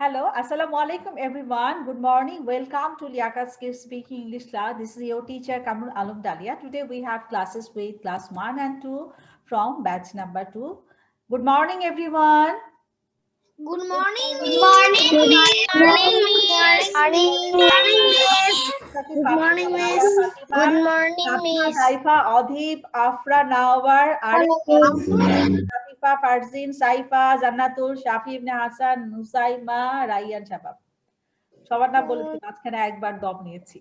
Hello, Assalamu alaikum everyone. Good morning. Welcome to Liaka's Kids Speaking English class. This is your teacher Kamrul Alum Dalia. Today we have classes with class 1 and 2 from batch number 2. Good morning everyone. Good morning, Good Miss. morning, Good morning, Miss. Miss. Good morning, Miss. Good morning, Miss. Good morning, Miss. Saifa, Adhip, Afra, Nawar, Arif, Safifa, Farzin, Saifa, Jannatul, Shafi ibn Hasan, Nusaima, Rayyan Shabab. সবার নাম বলেছি মাঝখানে একবার দম নিয়েছি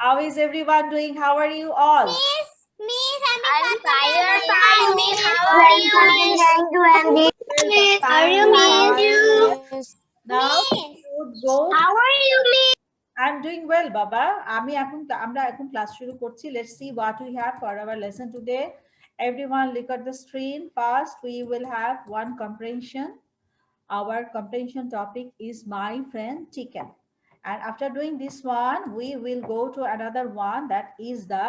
How is everyone doing? How are you all? Miss, I'm tired, Miss. How are you, Miss? Miss, How are you, Miss? Now good, good. How are you, Miss? I'm doing well, Baba. আমরা এখন class শুরু করছি. Let's see what we have for our lesson today. Everyone look at the screen. First, we will have one comprehension. Our comprehension topic is my friend Chicken. And after doing this one, we will go to another one that is the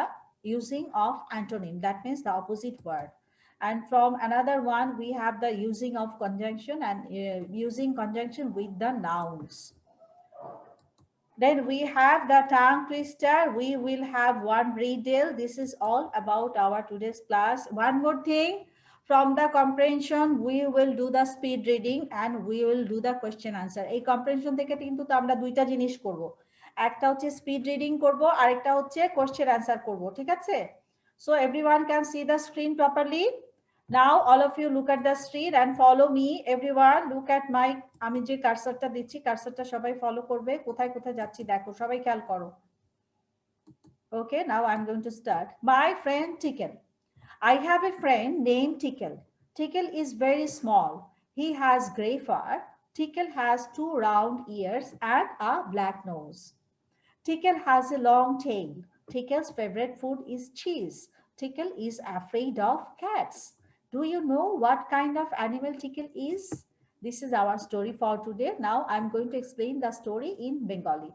using of antonym. That means the opposite word. And from another one, we have the using of conjunction and using conjunction with the nouns. Then we have the tongue twister. We will have one riddle. This is all about our today's class. One more thing, from the comprehension, we will do the speed reading and we will do the question answer. এই comprehension থেকে কিন্তু আমরা দুইটা জিনিস করব। একটা হচ্ছে speed reading করব আর একটা হচ্ছে question answer করব, ঠিক আছে? So everyone can see the screen properly. Now all of you look at the screen and follow me. Everyone look at my আমি যে কার্সারটা দিচ্ছি কার্সারটা সবাই ফলো করবে কোথায় কোথায় যাচ্ছি দেখো সবাই খেয়াল করো Okay, now I'm going to start. My friend Tickle. I have a friend named Tickle. Tickle is very small. He has gray fur. Tickle has 2 round ears and a black nose. Tickle has a long tail. Tickle's favorite food is cheese. Tickle is afraid of cats. Do you know what kind of animal Tickle is? This is our story for today. Now I'm going to explain the story in Bengali.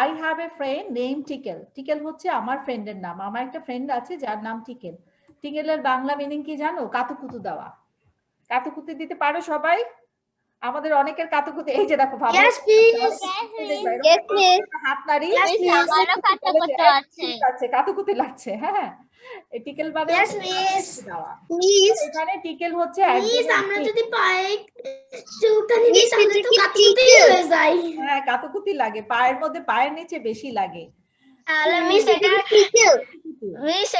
I have a friend named Tickle. Tickle হচ্ছে আমার ফ্রেন্ডের নাম। আমার একটা friend আছে যার নাম Tickle. Tickleর Bangla meaning কি জানো? কাতুকুতু দেওয়া। কাতুকুতু দিতে পারো সবাই? আমাদের অনেকের কাতুকুতু এই যে দেখো ভাবো Yes, please. Yes, Miss. হাত নাড়ি আমারও কাটাকুটো আছে। কাতুকুতু লাগছে হ্যাঁ টিকেল মানে Yes, Miss. দেওয়া Miss. এখানে টিকেল হচ্ছে Miss, আমরা যদি পায়ে চুলটা নিই তাহলে তো কাতুকুতি হয়ে যায়। হ্যাঁ কাতুকুতি লাগে পায়ের মধ্যে পায়ের নিচে বেশি লাগে তাহলে মিস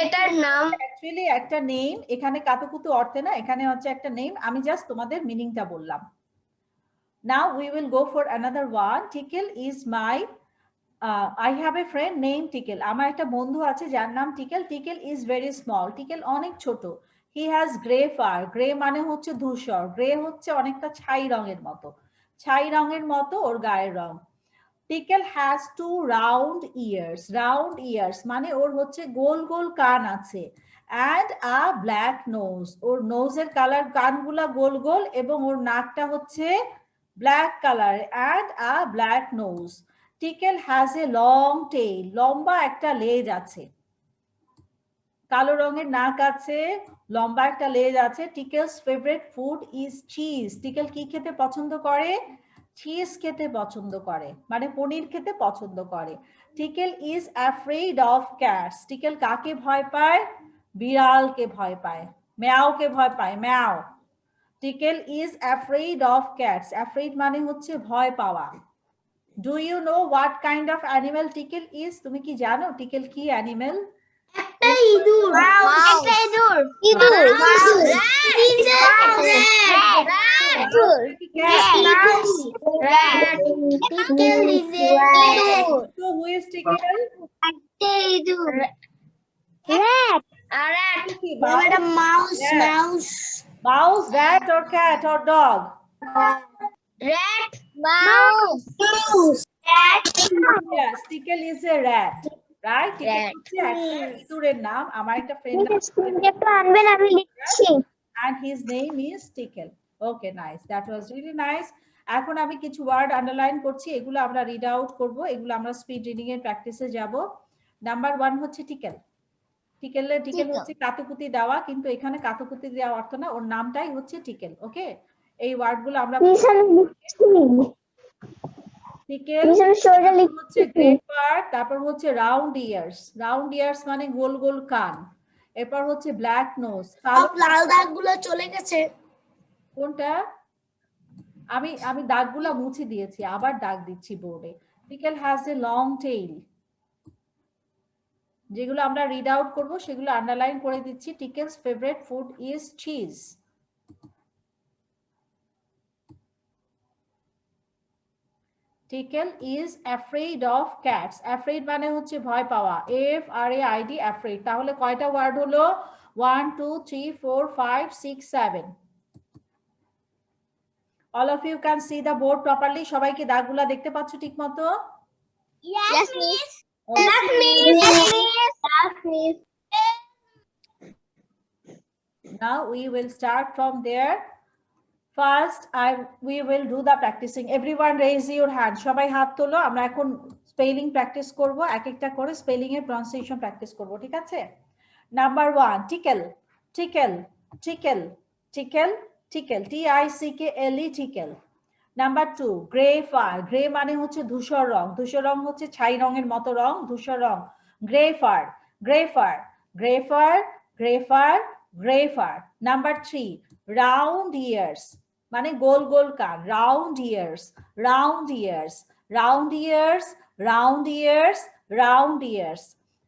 এটার নাম অ্যাকচুয়ালি একটা নেম এখানে কাতুকুতু অর্থে না এখানে হচ্ছে একটা নেম আমি জাস্ট তোমাদের মিনিংটা বললাম Now we will go for another one. Tickle is my I have a friend named Tickle. আমার একটা বন্ধু আছে যার নাম Tickle. Tickle is very small. Tickle অনেক ছোট. He has gray fur. Gray মানে হচ্ছে ধূসর. Gray হচ্ছে অনেকটা ছাই রঙের মতো. ছাই রঙের মতো ওর গায়ের রং। Tickle has 2 round ears. Round ears মানে ওর হচ্ছে গোল গোল কান আছে। And a black nose. ওর নোজের কালার কানগুলা গোল গোল এবং ওর নাকটা হচ্ছে black color and a black nose. Tickle has a long tail. লম্বা একটা লেজ আছে। কালো রঙের নাক আছে, লম্বা একটা লেজ আছে। Tickle's favorite food is cheese. Tickle কি খেতে পছন্দ করে? চিজ খেতে পছন্দ করে মানে পনির খেতে পছন্দ করে Tickle is afraid of cats. Tickle কাকে ভয় পায়? বিড়ালকে ভয় পায়। ম্যাওকে ভয় পায় ম্যাও Tickle is afraid of cats. Afraid মানে হচ্ছে ভয় পাওয়া Do you know what kind of animal Tickle is? তুমি কি জানো Tickle কি animal? একটা ইঁদুর। একটা ইঁদুর Tickle is a So who is Tickle? mouse. Mouse, rat or cat or dog? Rat, mouse. Yes, Tickle is a rat. Right? Tickle Rat. হচ্ছে একটা ইঁদুরের নাম। আমার একটা friend and his name is Tickle. Okay, nice. That was really nice. এখন আমি কিছু word underline করছি এগুলো আমরা রিড আউট করব এগুলো আমরা স্পিড রিডিং এর প্র্যাকটিসে যাব নাম্বার 1 হচ্ছে টিকেল টিকেল হচ্ছে কাতুকুতি দেওয়া কিন্তু এখানে কাতুকুতি দেওয়া অর্থ না ওর নামটাই হচ্ছে টিকেল ওকে এই ওয়ার্ডগুলো আমরা টিকেল হচ্ছে গ্রেফার, তারপর হচ্ছে রাউন্ড ইয়ার্স, রাউন্ড ইয়ার্স মানে গোল গোল কান, এরপর হচ্ছে ব্ল্যাক নোজ, লাল দাগগুলো চলে গেছে। কোনটা? আমি দাগগুলো মুছে দিয়েছি, আবার দাগ দিচ্ছি বোর্ডে। Tickle has a long tail, যেগুলো আমরা রিড আউট করব সেগুলো আন্ডারলাইন করে দিচ্ছি। Tickle's favourite food is cheese. Tickle is afraid of cats. Afraid মানে হচ্ছে ভয় পাওয়া, FRAID অ্যাফ্রেড। তাহলে কয়টা ওয়ার্ড হলো? 1 2 3 4 5 6 7। All of you can see the board properly. সবাই কি দাগগুলা দেখতে পাচ্ছ ঠিকমতো? Yes, miss. Okay. Yes, miss. Yes, miss. Now we will start from there. First, we will do the practicing. Everyone raise your hand. সবাই হাত তোলো। আমরা এখন স্পেলিং প্র্যাকটিস করব, এক একটা করে স্পেলিং এর প্রনাউন্সিয়েশন প্র্যাকটিস করব, ঠিক আছে? Number 1, টিকেল, টিকেল, টিকেল, টিকেল, টিকেল, TICKLE, টিকেল। নাম্বার 2, গ্রেফার। গ্রে মানে হচ্ছে ধূসর রং, ধূসর রং হচ্ছে ছাই রঙের মতো রং, ধূসর রং। Grapefruit, grapefruit, grapefruit, grapefruit, grapefruit. Number 3, round ears মানে গোল গোল কান, round ears, round ears, round ears, round ears, round ears.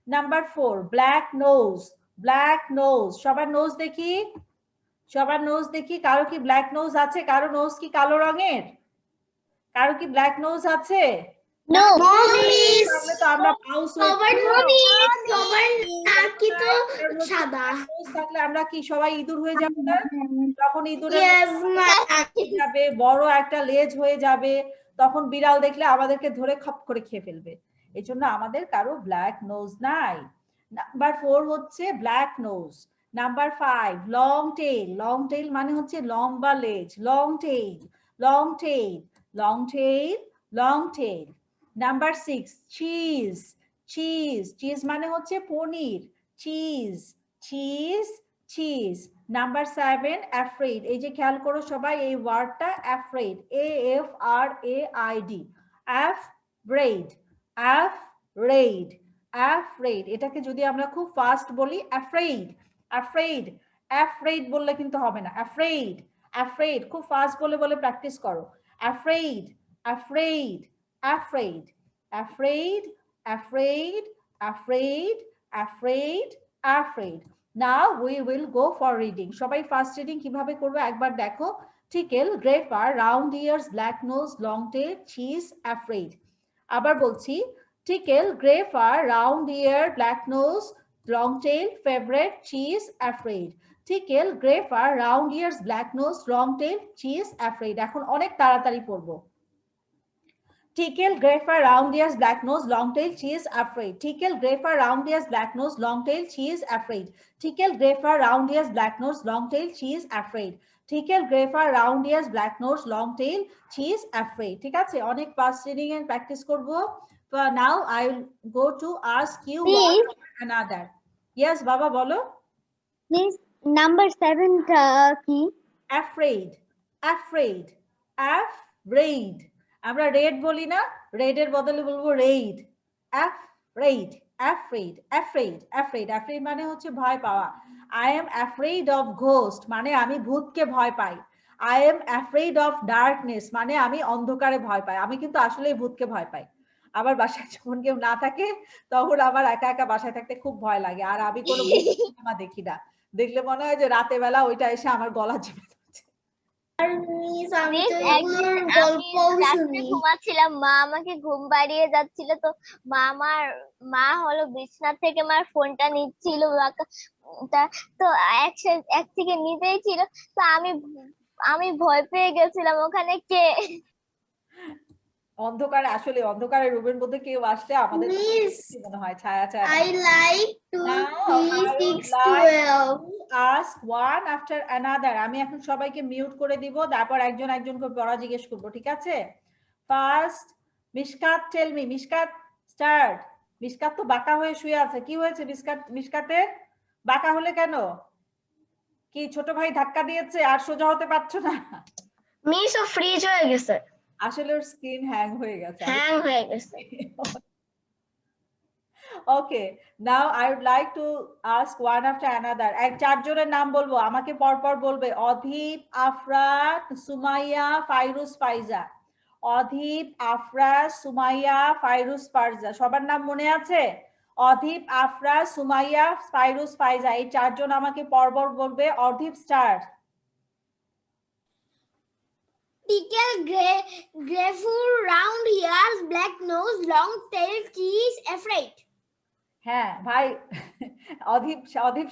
Number 4, black nose, black nose. সবার নোজ দেখি, সবার নোজ দেখি। কারো কি ব্ল্যাক নোজ আছে? কারো নোজ কি কালো রঙের? কারো কি ব্ল্যাক নোজ আছে? No. তাহলে তো আমরা পাউস সাদা থাকলে আমরা কি সবাই ইঁদুর হয়ে যাবো না? তখন ইঁদুরের যাবে, বড় একটা লেজ হয়ে যাবে, তখন বিড়াল দেখলে আমাদেরকে ধরে খপ করে খেয়ে ফেলবে। এই জন্য আমাদের কারো ব্ল্যাক নোজ নাই। নাম্বার 4 হচ্ছে black nose. Number 5, long tail. Long tail মানে হচ্ছে লম্বা লেজ, long tail, long tail, long tail, long tail. Number 6, cheese, cheese, cheese মানে হচ্ছে পনির, cheese, cheese, cheese. Number 7, afraid. এই যে খেয়াল করো সবাই এই ওয়ার্ডটা afraid, AFRAID, afraid, afraid, afraid. এটাকে যদি আমরা খুব ফাস্ট বলি অ্যাফ্রেড, অ্যাফ্রেড, অ্যাফ্রেড বললে কিন্তু হবে না, অ্যাফ্রেড, অ্যাফ্রেড। খুব ফাস্ট বলে বলে প্র্যাকটিস করো। Afraid, afraid, afraid, afraid, afraid, afraid, afraid, afraid. Now we will go for reading. সবাই ফার্স্ট রিডিং কিভাবে করবে একবার দেখো। Tickle, gopher, round ears, black nose, long tail, cheese, afraid. আবার বলছি, Tickle, gopher, round ear, black nose, long tail, favourite, cheese, afraid. Tickle, gopher, round ears, black nose, long tail, cheese, afraid. এখন অনেক তাড়াতাড়ি পড়বো। Tickle, grapefruit, round ears, black nose, long tail, she is afraid. Tickle, grapefruit, round ears, black nose, long tail, she is afraid. Tickle, grapefruit, round ears, black nose, long tail, she is afraid. Tickle, grapefruit, round ears, black nose, long tail, she is afraid. ঠিক আছে, অনেক fast reading এর practice করব। Now I will go to ask you one another. Yes, বাবা বলো। Miss, number 7 কি? Afraid, afraid, afraid. আমরা red বলি না, রেডের বদলে বলবো Raid, afraid, afraid, afraid, afraid, afraid মানে হচ্ছে ভয় পাওয়া। I am afraid of ghost মানে আমি ভূতকে ভয় পাই। I am afraid of darkness মানে আমি অন্ধকারে ভয় পাই। আমি কিন্তু আসলে ভূতকে ভয় পাই। আবার বাসায় যখন কেউ না থাকে তখন আমার একা একা বাসায় থাকতে খুব ভয় লাগে। আর আমি কোনো সিনেমা দেখি না, দেখলে মনে হয় যে রাতে বেলা ওইটা এসে আমার গলা চেপে ঘুমাচ্ছিলাম, মা আমাকে ঘুম পাড়িয়ে যাচ্ছিল, তো মা হলো বিছনা থেকে আমার ফোনটা নিচ্ছিল, তো এক থেকে নিতেই ছিল, তো আমি ভয় পেয়ে গেছিলাম। ওখানে কে অন্ধকারে, আসলে অন্ধকারে রুমের মধ্যে কেউ আসলে আমাদের মনে হয় ছায়া ছায়া। I like to be 6-12. Ask one after another. আমি এখন সবাইকে মিউট করে দিব, তারপর একজন একজন করে পড়া জিজ্ঞেস করব, ঠিক আছে? First Mishkat, tell me. Mishkat, start. Mishkat তো বাঁকা হয়ে শুয়ে আছে, কি হয়েছে মিশকাতের? বাঁকা হলে কেন? কি ছোট ভাই ধাক্কা দিয়েছে আর সোজা হতে পারছো না? মিস ও ফ্রিজ হয়ে গেছে, আসলে ওর স্ক্রিন হ্যাং হয়ে গেছে। হ্যাং হয়ে গেছে। Okay, now I would like to ask one after another. এক চারজনের নাম বলবো, আমাকে পরপর বলবে। অধীপ, আফরাত, সুমাইয়া, ফাইরুজ, ফাইজা। অধীপ, আফরাত, সুমাইয়া, ফাইরুজ, ফারজা। সবার নাম মনে আছে? অধীপ, আফরাত, সুমাইয়া, ফাইরুজ, ফাইজা। এই চারজন আমাকে পরপর বলবে। Adhip, start. Tickle, gopher, round ears, black nose, long tail, cheese, afraid. হ্যাঁ ভাই, অধীপ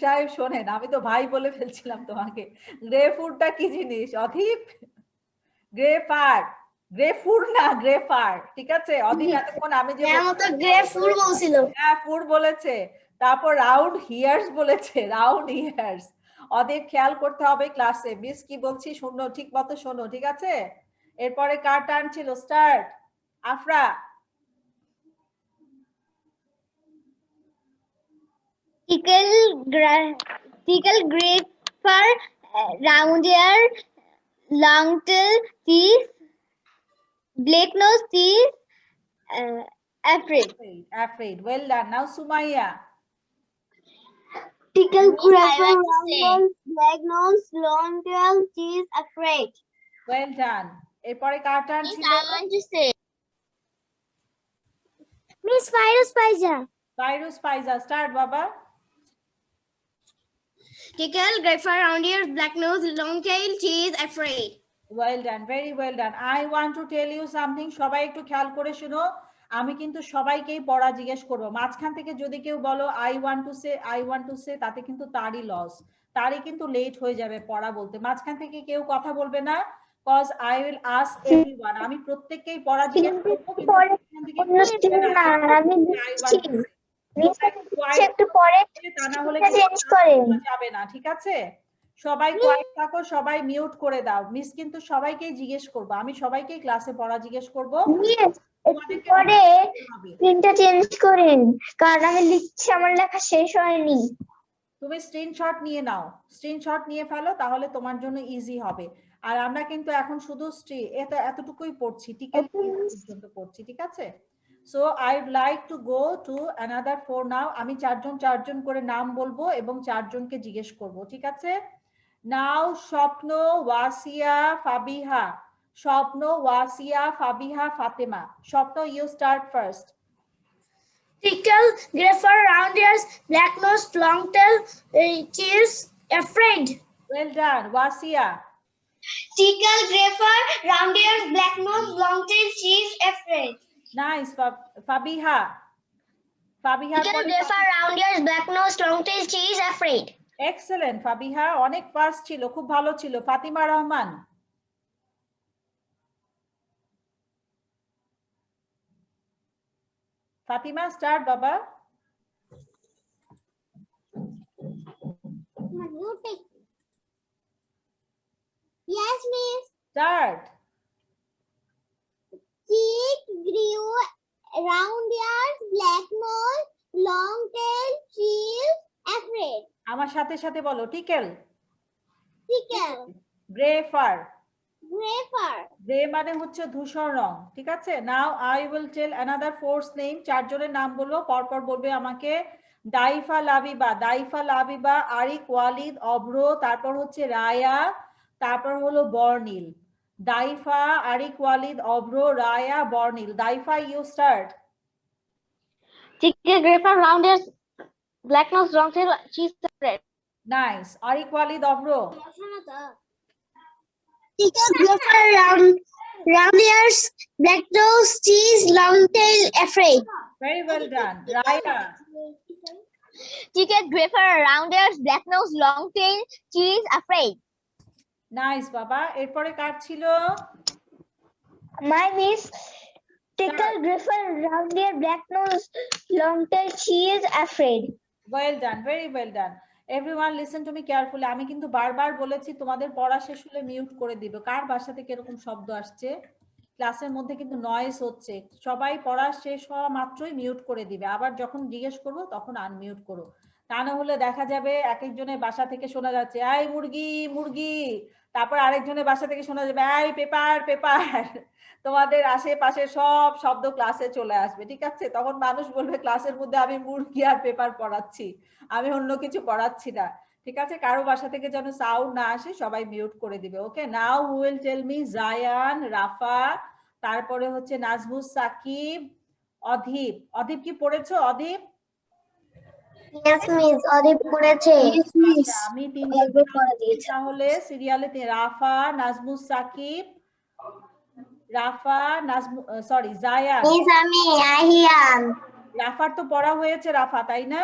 সাহেব শোনেন, আমি তো ভাই বলে ফেলছিলাম তোমাকে। গ্রেফুরটা কি জিনিস অধীপ? গ্রেফার, গ্রেফুর না গ্রেফার, ঠিক আছে? অধীপ এতক্ষণ আমি যে গ্রেফুর বলছিল। হ্যাঁ ফুর বলেছে, তারপর রাউন্ড হিয়ার্স বলেছে, রাউন্ড হিয়ার্স। অধীপ খেয়াল করতে হবে ক্লাসে, মিস কি বলছি শোনো, ঠিক মতো শোনো, ঠিক আছে? এরপরে কার টার্ন ছিল? Start. Afra. Tickle, gopher, round ear, long tail, cheese, black nose, cheese, afraid. Afraid. Well done. Now Sumaya. Tickle, Miss, I gopher, want to round say. Ears, black nose, long tail, cheese, afraid. Well done. এরপরে কার turn Miss, ছিল? I want to say. Miss Fairuz, Faiza. Fairuz, Faiza. Start বাবা। Tickle, gopher, round ears, black nose, long tail, cheese, afraid. Well done, very well done. I want to tell you something. সবাই একটু খেয়াল করে শুনো, আমি কিন্তু সবাইকেই পড়া জিজ্ঞেস করব। মাঝখান থেকে যদি কেউ বলো I want to say, তাতে কিন্তু তারই লস, তারই কিন্তু লেট হয়ে যাবে পড়া বলতে। মাঝখান থেকে কেউ কথা বলবে না, cause I will ask everyone. আমি প্রত্যেককেই পড়া জিজ্ঞেস করব, কিন্তু মাঝখান থেকে কেউ বলবে না আমি I want to say। একটু পরে তা না হলে চেঞ্জ করেন। যাবে না, ঠিক আছে? সবাই কোয়াইট থাকো, সবাই মিউট করে দাও। মিস কিন্তু সবাইকেই জিজ্ঞেস করবো, আমি সবাইকেই ক্লাসে পড়া জিজ্ঞেস করবো। পরে প্রিন্টটা চেঞ্জ করেন, কারণ আমি লিখছি, আমার লেখা শেষ হয়নি। তুমি স্ক্রিনশট নিয়ে নাও, স্ক্রিনশট নিয়ে ফেলো, তাহলে তোমার জন্য ইজি হবে। আর আমরা কিন্তু এখন শুধু এতটুকুই পড়ছি, টিকেট পর্যন্ত পড়ছি, ঠিক আছে? So I would like to go to another 4 now. আমি চারজন করে নাম বলবো এবং চারজনকে জিজ্ঞেস করব, ঠিক আছে? নাও স্বপ্ন, ওয়াসিয়া, ফাবিহা। স্বপ্ন, Wasia, Fabiha, Fatema. Swapna, you start first. Tickle, gopher, round ears, black nose, long tail, cheese, afraid. Well done. Wasia. Tickle, gopher, round ears, black nose, long tail, cheese, afraid. Nice. Fabiha. ফাবিহার টিকেল, পরে gopher, round ears, black nose, long tail, cheese, afraid. Excellent Fabiha, অনেক fast ছিল, খুব ভালো ছিল। Fatima Rahman. Fatima start বাবা। Yes, miss. Start. Chick, grew, round ears, black nose, long tail, cheese, afraid. আমার সাথে সাথে বলো। টিকেল, Tickle, গ্রেফার। grapefruit. গ্রে মানে হচ্ছে ধূসর রং, ঠিক আছে? নাও I will tell another force name. চারজনের নাম বলবো, পরপর বলবে আমাকে। দাইফা, লাবিবা। দাইফা, লাবিবা, আরিক, ওয়ালিদ, অভ্র, তারপর হচ্ছে রায়া, তারপর হলো বর্ণিল। দাইফা, Arik, Walid, Abhra, Raya, Barnil. Daifa, you start. Ticket, grapefruit, round ears, black nose, long tail, cheese, spread. Nice. Arik, Walid, Abhra. Tickle, grapefruit, round ears, black nose, cheese, long tail, afraid. Very well done. Raya. Ticket, grapefruit, round ears, black nose, long tail, cheese, afraid. Nice বাবা। এরপরে কার ছিল? My miss. Tickle, grapefruit, round ear, black nose, long tail, cheese, afraid. Well done, very well done. Everyone listen to me carefully. আমি কিন্তু বারবার বলেছি তোমাদের পড়া শেষ হলে মিউট করে দিবে। কার বাসা থেকে এরকম শব্দ আসছে? ক্লাসের মধ্যে কিন্তু নয়েজ হচ্ছে। সবাই পড়া শেষ হওয়া মাত্রই মিউট করে দিবে, আবার যখন জিজ্ঞেস করবো তখন আনমিউট করো। তা না হলে দেখা যাবে এক একজনের বাসা থেকে শোনা যাচ্ছে এই মুরগি মুরগি, তারপর আরেকজনের বাসা থেকে শোনা যাবে এই পেপার পেপার। তোমাদের আশেপাশে সব শব্দ ক্লাসে চলে আসবে, ঠিক আছে? তখন মানুষ বলবে ক্লাসের মধ্যে আমি মুরগি আর পেপার পড়াচ্ছি, আমি অন্য কিছু পড়াচ্ছি না, ঠিক আছে? কারো বাসা থেকে যেন সাউন্ড না আসে, সবাই মিউট করে দিবে। Okay, now who will tell me? Zayan, Rafa, তারপরে হচ্ছে নাজমুস সাকিব, অধীপ। অধীপ কি পড়েছো? অধীপ? Yes, miss. অদীপ পড়েছে। আচ্ছা, আমি তাহলে সিরিয়ালে রাফা, নাজমুস সাকিব, রাফা, সরি জায়ান। মিস আমি আহিয়ান। রাফার তো পড়া হয়েছে রাফা, তাই না?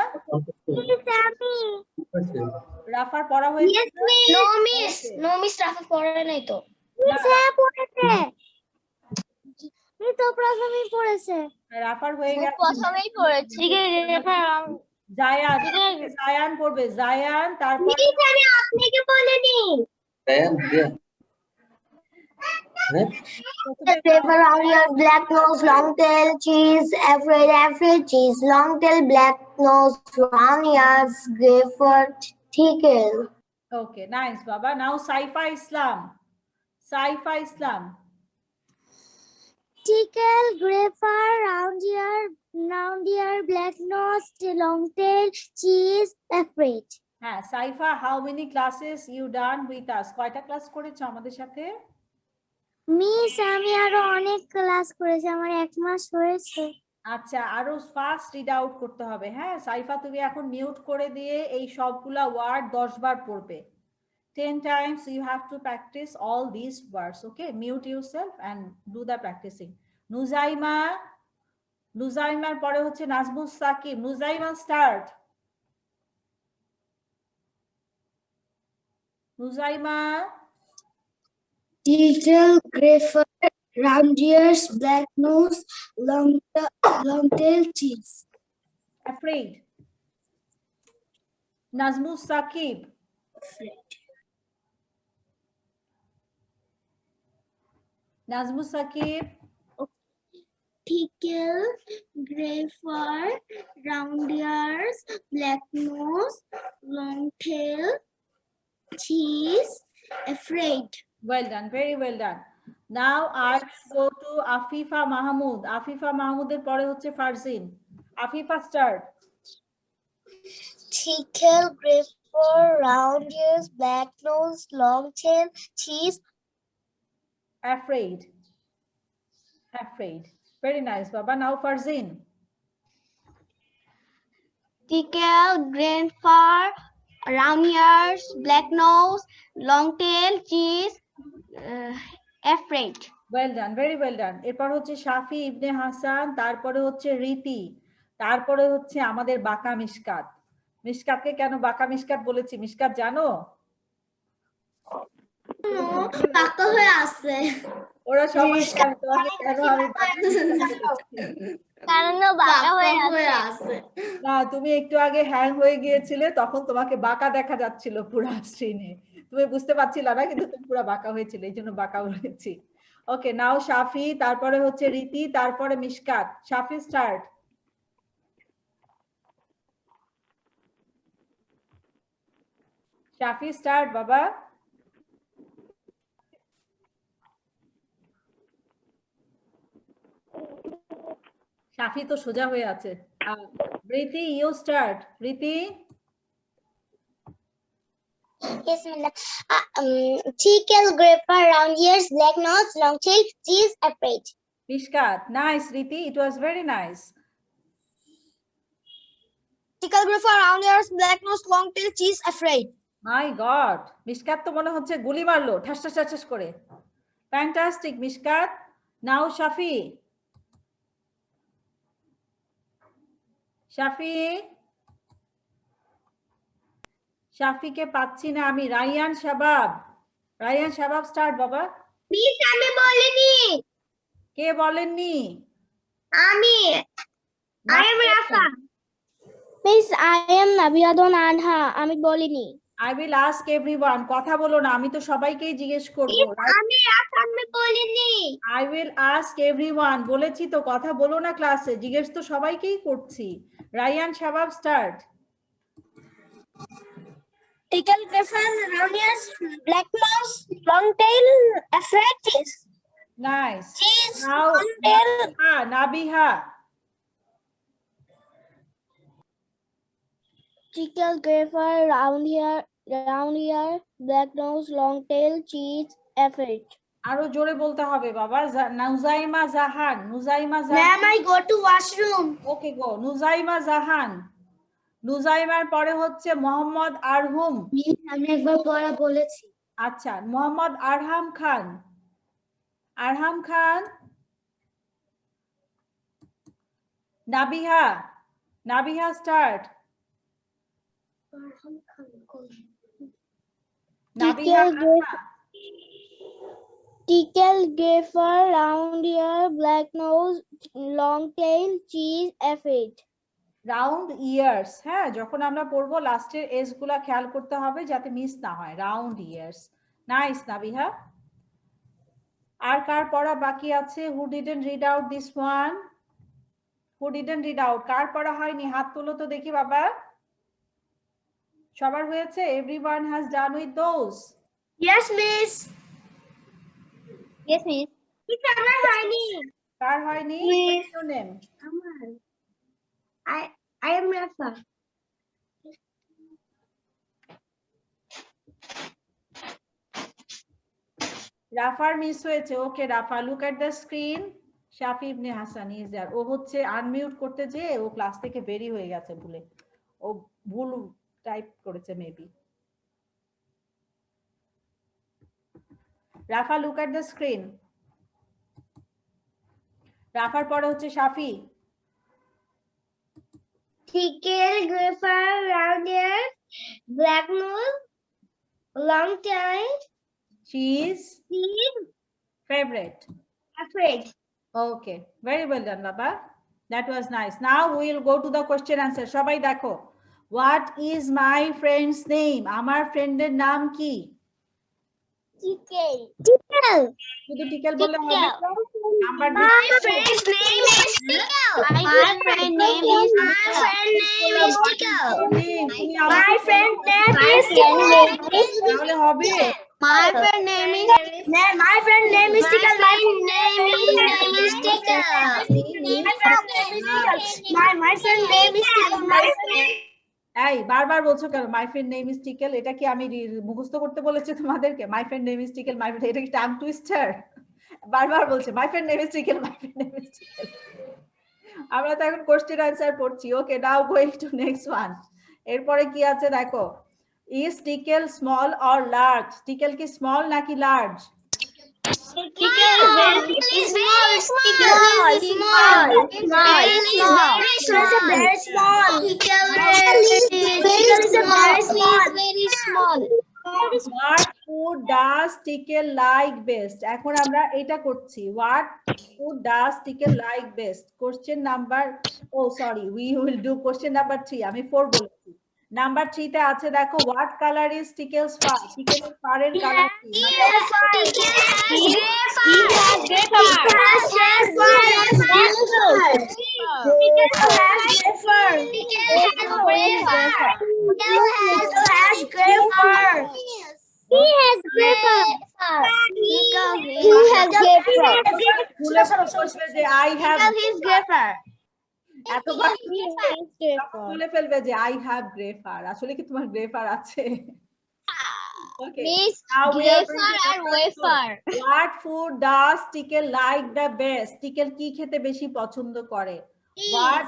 রাফার পড়া হয়েছে? নো মিস, নো মিস, রাফা পড়ে নাই তো। রাফার হয়ে গেছে। প্রথমেই পড়েছি। জায়ান, জায়ান পড়বে, জায়ান। তারপর আমি আপনাকে বলিনি। Paper on your black nose, long tail, cheese, afraid, cheese, long tail, black nose, round ears, grapefruit, tickle. Okay, nice বাবা। নাও সাইফা ইসলাম, সাইফা ইসলাম। Tickle, grapefruit, round ear, black nose, long tail, cheese, afraid. হ্যাঁ Saifa, how many classes you done with us? কয়টা class করেছো আমাদের সাথে? Miss আমি আরো অনেক class করেছি, আমার 1 মাস হয়েছে। আচ্ছা, আরো ফাস্ট রিড আউট করতে হবে। হ্যাঁ সাইফা, তুমি এখন মিউট করে দিয়ে এই সবগুলা ওয়ার্ড 10 বার পড়বে। 10 times you have to practice all these words. Okay, mute yourself and do the practicing. Nujaima, নুজাইমার পরে হচ্ছে Najmus Sakib. Nujaima start. Nujaima. Tickle, grapefruit, round ears, black nose, long tail, cheese. Afraid. Nazmus Sakib. Nazmus Sakib. Tickle, grapefruit, round ears, black nose, long tail, cheese, afraid. Well done, very well done. Now I go to Afifa Mahmood. Afifa Mahmoodের পরে হচ্ছে Farzin. Afifa start. Tickle, grapefruit, round ears, black nose, long tail, cheese. Afraid. Afraid. Very nice, Baba. Now Farzin. Tickle, grapefruit, round ears, black nose, long tail, cheese, afraid. Well done, very well done. এরপর হচ্ছে শাফি ইবনে হাসান, তারপরে হচ্ছে রীতি, তারপরে হচ্ছে আমাদের বাঁকা মিশকাত। মিশকাতকে কেন বাঁকা মিশকাত বলেছি মিশকাত জানো? বাঁকা হয়ে আছে। ওরা সবাই জানে তোমাকে কেন আমি বাঁকা মিশকাত বলেছি। কারণ ও বাঁকা হয়ে আছে। না, তুমি একটু আগে হ্যাং হয়ে গিয়েছিলে, তখন তোমাকে বাঁকা দেখা যাচ্ছিল পুরো স্ক্রিনে। তুমি বুঝতে পারছিলা না, কিন্তু তুমি পুরো বাঁকা হয়েছিল, এই জন্য বাঁকা বলেছি। ওকে, নাও শাফি, তারপরে হচ্ছে রীতি, তারপরে মিশকাত। শাফি স্টার্ট। শাফি স্টার্ট বাবা। শাফি তো সোজা হয়ে আছে। Riti, you start. Riti. Yes, tickle, grapefruit, round ears, black nose, long tail, cheese, afraid. Mishkat, nice Riti, it was very nice. Tickle, grapefruit, round ears, black nose, long tail, cheese, afraid. My god, Mishkat তো মনে হচ্ছে গুলি মারলো ঠাস ঠাস ঠাস করে। Fantastic Mishkat. নাও শাফি। শাফি, শাফিকে পাচ্ছি না আমি। রায়ান শাবাব, রায়ান শাবাব স্টার্ট বাবা। মিস আমি বলিনি। কে বলেননি? আমি রাফা। মিস আই এম নাবিয়াদুন আনহা, আমি বলিনি। I will ask everyone. কথা বলো না, আমি তো সবাইকেই জিজ্ঞেস করব। আমি রাফা, আমি বলিনি। I will ask everyone. বলেছি তো কথা বলো না ক্লাসে, জিজ্ঞেস তো সবাইকেই করছি। রায়ান শাবাব start. Tickle, griffin, round ears, black nose, long tail, afraid cheese. Nice. Cheese, Now, long tail. Nabiha. Tickle, grapher, round ear, black nose, long tail, cheese, aphid. আরো জোরে বলতে হবে বাবা। নুজাইমা জাহান, Nujaima Ma'am, Jahan. I go to washroom. ওকে গো। নুজাইমা জাহান। নুজাইমার পরে হচ্ছে মোহাম্মদ আরহুম। আমি একবার পড়া বলেছি। আচ্ছা, Mohammad Arham Khan. Arham Khan. Nabiha. Nabiha start. Nabiha Tickle, grapher, round ear, black nose, long tail, cheese, aphid. Round years. হ্যাঁ, যখন আমরা পড়বো লাস্টের এজ গুলা খেয়াল করতে হবে যাতে মিস না হয়। Round ears. নাইস নাবিহা। আর কার পড়া বাকি আছে? Who didn't read out this one? Who didn't read out? কার পড়া হয়নি হাত তুলো তো দেখি বাবা। সবার হয়েছে? Everyone has done with those? Yes, miss. Yes, miss. কার হয়নি? Miss. What's your name? I am Rafa. রাফার মিস হয়েছে। Okay Rafa, look at the screen. Shafi Ibne Hasan is there. ও হচ্ছে আনমিউট করতে যেয়ে ও ক্লাস থেকে বেরি হয়ে গেছে ভুলে। ও ভুল টাইপ করেছে maybe. Rafa, look at the screen. রাফার পরে হচ্ছে Shafi. Tickle, grapher, round ear, black nose, long tail, cheese cheese, favorite. afraid. Okay, very well done baba. That was nice. Now we will go to the question answer. সবাই দেখো, what is my friend's name? আমার ফ্রেন্ডের নাম কি? Tickle. শুধু টিকেল বললে হবে? Number My friend's name is Tickle. My friend name is Tickle. তুমি My friend's name is তাহলে হবে? My friend name is My friend's name is Tickle. My friend's name is Tickle. My friend's name is Tickle. এই বারবার বলছো কেন my friend name is Tickle? এটা কি আমি মুখস্থ করতে বলেছি তোমাদেরকে? My friend name is Tickle, my friend, এটা কি টাং টুইস্টার? বারবার বলছে my friend name is Tickle, my friend name is Tickle. আমরা তো এখন কোশ্চেন আনসার পড়ছি। Okay, now going to next one. এরপরে কি আছে দেখো, is Tickle small or large? Tickle কি স্মল নাকি large? What food does Tickle like best? এখন আমরা এটা করছি, what food does Tickle like best? Question number, oh sorry, we will do question number 3. আমি 4 বলেছি। নাম্বার 3 তে আছে দেখো, what color is Tickle's fur? Tickle's fur এর কালার কি? যে I have এতবার বলে ফেলবে যে I have gray fur। আসলে কি তোমার গ্রে ফার আছে? Okay. Now we are going to wafer. What food does Tickle like the best? Tickle কি খেতে বেশি পছন্দ করে? What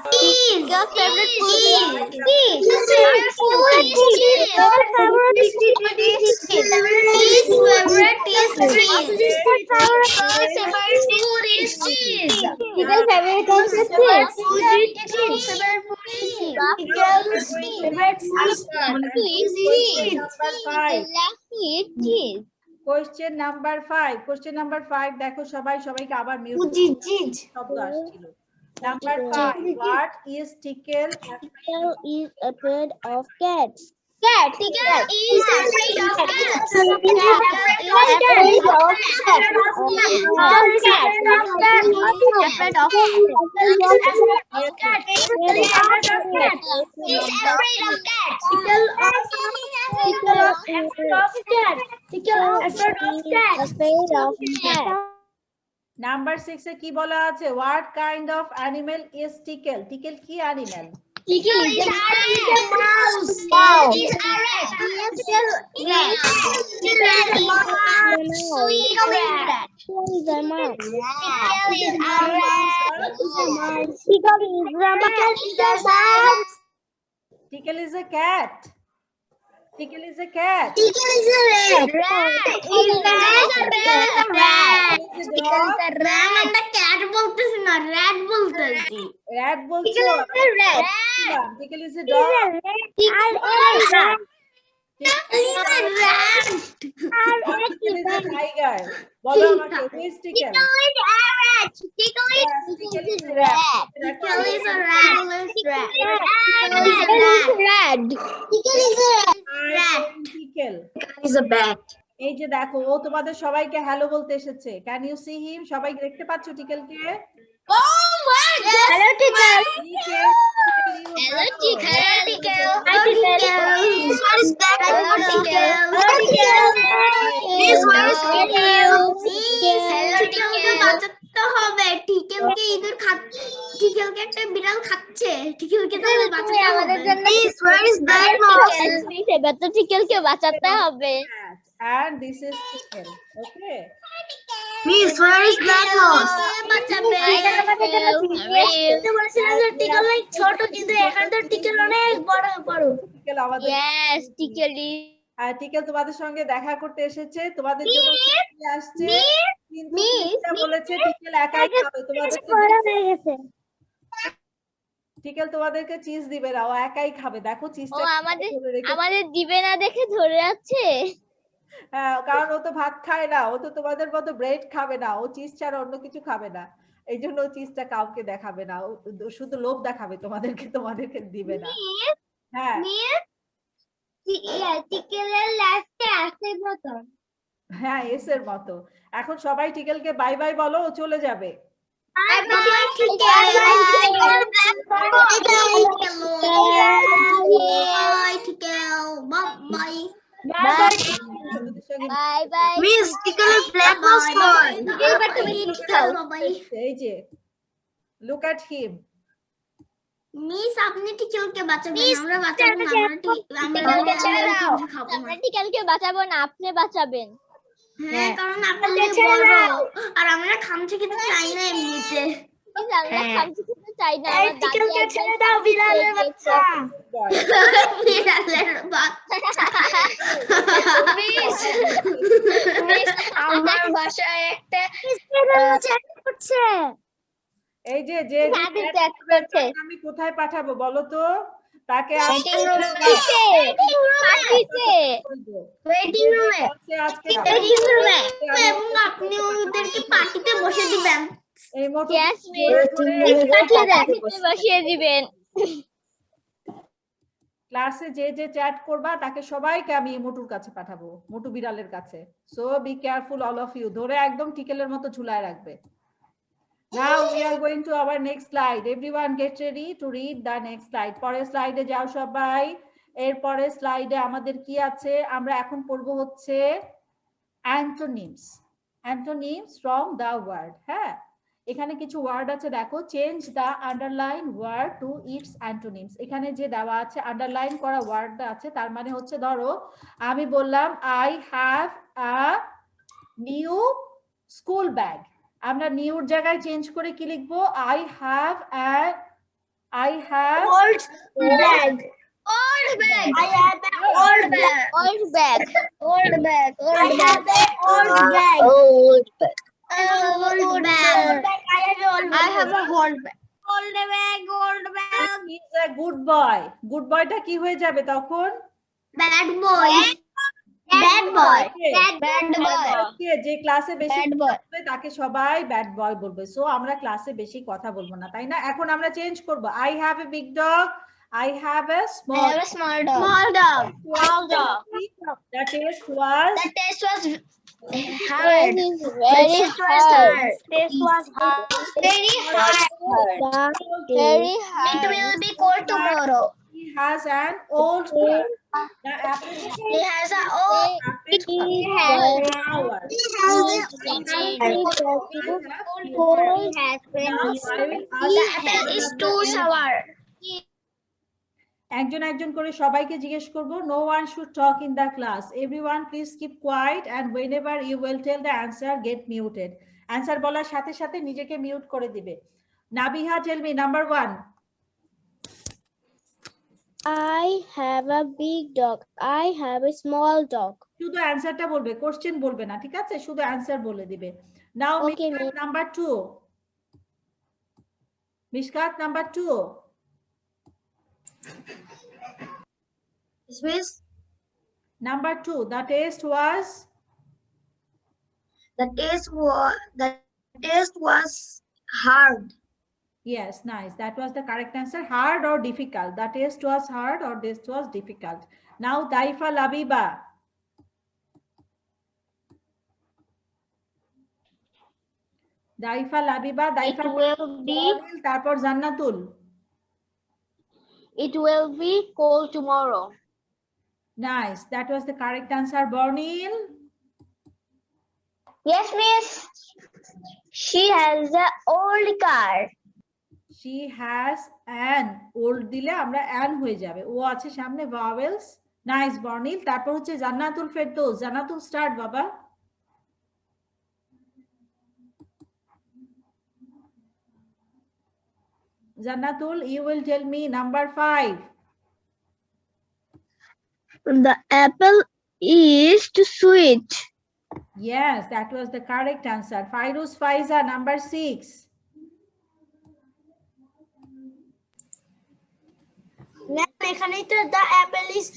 Your favorite food Question number 5. Question number 5 দেখো সবাইকে আবার মিউট শব্দ আসছিল। Number 5. What is Tickle afraid of cats? Tickle is afraid of cats. Number 6 এ কি বলা আছে? What kind of animal is Tickle? Tickle কি animal? Tickle is a mouse. Is a rat. Tickle is a mouse. Sweet rat. Tickle is a mouse. Tickle is a rat. Tickle is a mouse. Tickle is a cat. Tickle is a cat. Tickle is a rat. Rat. Tickle is a rat. And the cat বলতেছি না, rat বলতেছি। Rat বলছো? Tickle is a rat. Tickle is a dog. Tickle is a rat. Tickle is a rat. Tickle is a tiger. বলো আমাকে, who is Tickle? Tickle is a rat. Tickle is a rat. Tickle is a rat. Tickle is a rat. Tickle is a rat. Tickle is a bat. এই যে দেখো, ও তোমাদের সবাইকে hello বলতে এসেছে। Can you see him? সবাই দেখতে পাচ্ছ টিকেলকে? Oh my God! Hello, Tickle. Hello, Tickle. Hi, Tickle. What is that? Hello, Tickle. Hello, Tickle. Please, where is Tickle? Hello, Tickle. বাঁচাতে হবে। টিকেলকে ইঁদুর খাচ্ছে। টিকেলকে একটা বিড়াল খাচ্ছে। টিকেলকে তো বাঁচাতে হবে। Please, where is that mouse? এবার তো টিকেলকে বাঁচাতে হবে। And this is Tickle. Okay. Please, where is that mouse? বাঁচাবে। টিকেল অনেক ছোট, কিন্তু এখানে তো টিকেল অনেক বড় বড়। টিকেল আমাদের Yes, টিকেল আর টিকেল তোমাদের সঙ্গে দেখা করতে এসেছে, তোমাদের জন্য কি আসছে, কিন্তু টিকেলটা বলেছে টিকেল একাই খাবে, তোমাদেরকে টিকেল তোমাদেরকে চিজ দিবে না, ও একাই খাবে। দেখো ও চিজটা আমাদের দিবে না দেখে ধরে আছে। হ্যাঁ, কারণ ও তো ভাত খায় না, ও তো তোমাদের মতো ব্রেড খাবে না, ও চিজ ছাড়া অন্য কিছু খাবে না, এই জন্য ও চিজটা কাউকে দেখাবে না, ও শুধু লোভ দেখাবে তোমাদেরকে দিবে না। হ্যাঁ টিকেলের লাস্টে আসে মতো। হ্যাঁ, এসের মতো। এখন সবাই টিকেলকে বাই বাই বলো, ও চলে যাবে। Bye bye, Tickle. Bye. Bye bye. Miss, Tickle is black mouse gone. এই যে look at him. মিস আপনি টিকেলকে বাঁচাবেন, আমরা বাঁচাবো না, আমরা ছেড়ে দাও। আমরা টিকেলকে বাঁচাবো না, আপনি বাঁচাবেন। হ্যাঁ, কারণ আপনি বড় আর আমরা খামচে খেতে চাই না এমনিতে। আমরা খামচে খেতে চাই না। এই টিকেলকে ছেড়ে দাও, বিড়ালের বাচ্চা। বিড়ালের বাচ্চা। মিস আমার বাসায় একটা চ্যাট করছে। এই যে আমি কোথায় পাঠাবো বলো তো? তাকে ওয়েটিং রুমে এবং আপনি ওদেরকে পার্টিতে বসে দিবেন। এই মতো বসিয়ে দিবেন। ক্লাসে যে চ্যাট করবা তাকে সবাইকে আমি মোটুর কাছে পাঠাবো, মোটু বিড়ালের কাছে। So be careful all of you, ধরে একদম টিকেলের মতো ঝুলায় রাখবে। Now we are going to our next slide. Everyone get ready to read the next slide. পরের স্লাইডে যাও সবাই। এর পরের স্লাইডে আমাদের কি আছে? আমরা এখন পড়ব হচ্ছে antonyms. Antonyms from the word. হ্যাঁ, এখানে কিছু ওয়ার্ড আছে, দেখো। Change the underline word to its antonyms. এখানে যে দেওয়া আছে আন্ডারলাইন করা ওয়ার্ডটা আছে, তার মানে হচ্ছে, ধরো আমি বললাম I have a new school bag, আমরা নিউর জায়গায় চেঞ্জ করে কি লিখবো? I have Old bag. Old bag. I have an old bag. Old bag. Old bag. I have an old bag. Old bag. Old bag. I have a old bag. Old bag. Old bag. He's a good boy. Good boyটা কি হয়ে যাবে তখন? Bad boy. Bad boy. Bad boy. যে ক্লাসে বেশি বলবে তাকে সবাই ব্যাড বয় বলবে। সো আমরা ক্লাসে বেশি কথা বলবো না, তাই না? এখন আমরা চেঞ্জ করব। I have a big dog, I have a small small dog. Small dog. Small dog. The taste was Hard. Very hard. This was hard. Very hard. Very hard. It will be cold tomorrow. He has an old car. The apple He has a old. He has flower. He has Now I will The ask apple is too sour. একজন একজন করে সবাইকে জিজ্ঞেস করব no one should talk in the class everyone please keep quiet and whenever you will tell the answer get muted answer বলার সাথে সাথে নিজেকে মিউট করে দিবে Nabiha tell me number 1 I have a big dog. I have a small dog. শুধু অ্যানসারটা বলবে question বলবে না ঠিক আছে শুধু অ্যানসার বলে দিবে নাও Okay, Mishkat number 2 Mishkat number 2 Miss, number 2 the test was the test was hard. yes nice that was the correct answer hard or difficult the test was hard or test was difficult now Daifa Labiba Daifa Labiba Daifa will be. তারপর জান্নাতুল It will be cold tomorrow. nice that was the correct answer Bornil Yes, miss. She has an old car. she has an old দিলে আমরা an হয়ে যাবে ও আছে সামনে vowels nice Bornil তারপর হচ্ছে জান্নাতুল ফেরদৌস জান্নাতুল start বাবা Jannatul, you will tell me number 5. The apple is too sweet. Yes, that was the correct answer. Fairuz Faiza, number 6. Ma'am, এখানেই তো the apple is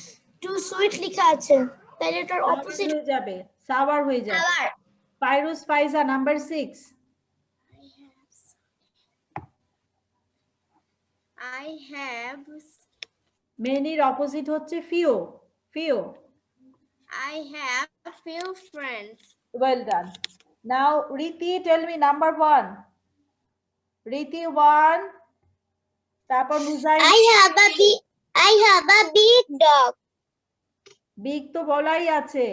too sweet লেখা আছে। তাহলে এটার opposite হয়ে যাবে, sour হয়ে যাবে। Fairuz Faiza, number 6. I have Many opposite হচ্ছে few. Few. I have few friends. Well done. Now, Riti, tell me number 1. Riti 1. তারপর মুজাই I have a big dog. Big তো বলাই আছে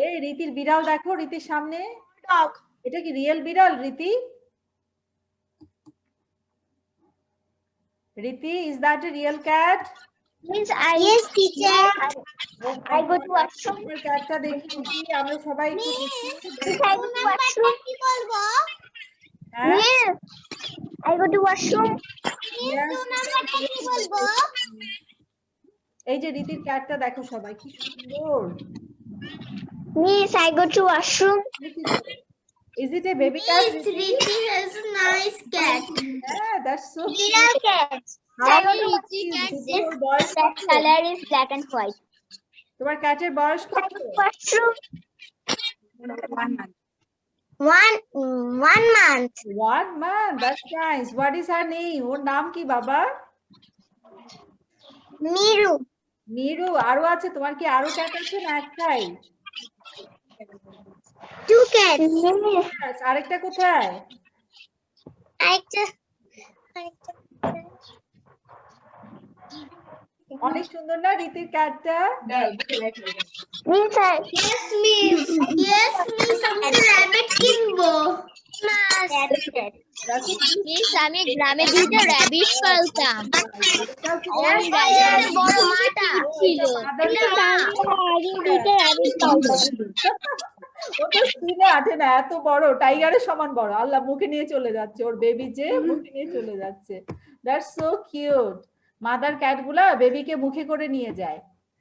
এই রীতির বিড়াল দেখো রীতির সামনে Dog. এটা কি রিয়েল বিড়াল রীতি রীতি is that a real cat Means yes, teacher. I go to washroom. তোমার ক্যাটটা দেখি কি আমরা সবাই একটু দেখি I go to washroom. হ্যাঁ Yes. I go to washroom. Yes. এই যে রীতির ক্যাটটা দেখো সবাই কি সুন্দর Miss, I go to washroom. Is it a baby cat Riti has a nice cat. yeah that's so Little cat. How I go to many washroom. cat your boys Cat color is black and white. তোমার ক্যাটের বয়স I কত go to washroom. 1 month. 1 month that's nice what is her name ওর নাম কি বাবা Miru. মিরু আরো আছে তোমার কি আরো ক্যাট আছে না একটাই 2 cats. Yes, আরেকটা কোথায় অনেক সুন্দর না রীতির ক্যাটটা Means Yes, miss. Yes, miss. আমি rabbit কিনবো। Miss, আমি গ্রামে দুইটা র্যাবিট পালতাম। বড় মাটা ছিল। দুইটা র্যাবিট পালতাম। ওটা স্ক্রিনে আঠে না এত বড় টাইগারের সমান বড় আল্লাহ মুখে নিয়ে চলে যাচ্ছে ওর বেবি যে মুখে নিয়ে চলে যাচ্ছে that's so cute mother cat গুলা বেবিকে মুখে করে নিয়ে যায়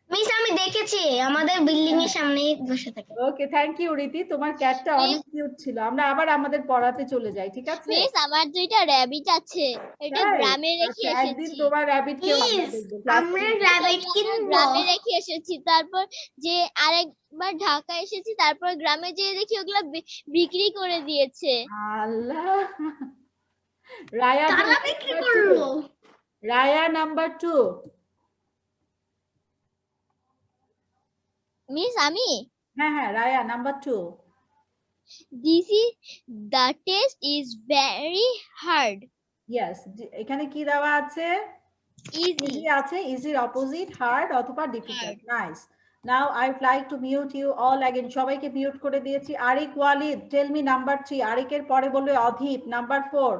মিস আমি দেখেছি আমাদের বিল্ডিং এর সামনেই বসে থাকে। ওকে থ্যাংক ইউ রীতি তোমার ক্যাটটা অনেক কিউট ছিল আমরা আবার আমাদের পড়াতে চলে যাই ঠিক আছে মিস আমার দুইটা র্যাবিট আছে এটা তাই? গ্রামে রেখে আচ্ছা, একদিন এসেছি। তোমার র্যাবিট কে Miss, আমরা rabbit কিনবো। গ্রামে রেখে এসেছি তারপর যে আরেকবার ঢাকা এসেছি তারপর গ্রামে যেয়ে দেখি ওগুলা বিক্রি করে দিয়েছে। আল্লাহ রায়া তারা বিক্রি করলো। রায়া নাম্বার 2 মিস আমি হ্যাঁ, Raya, number 2. The test is very hard. Yes, এখানে কি দেওয়া আছে? Easy. Easy আছে, easy opposite hard অথবা difficult. Nice. Now I would like to mute you all again. সবাইকে মিউট করে দিয়েছি। Arik Walid, tell me number 3. আরিকের পরে বলবে Adhip, number 4.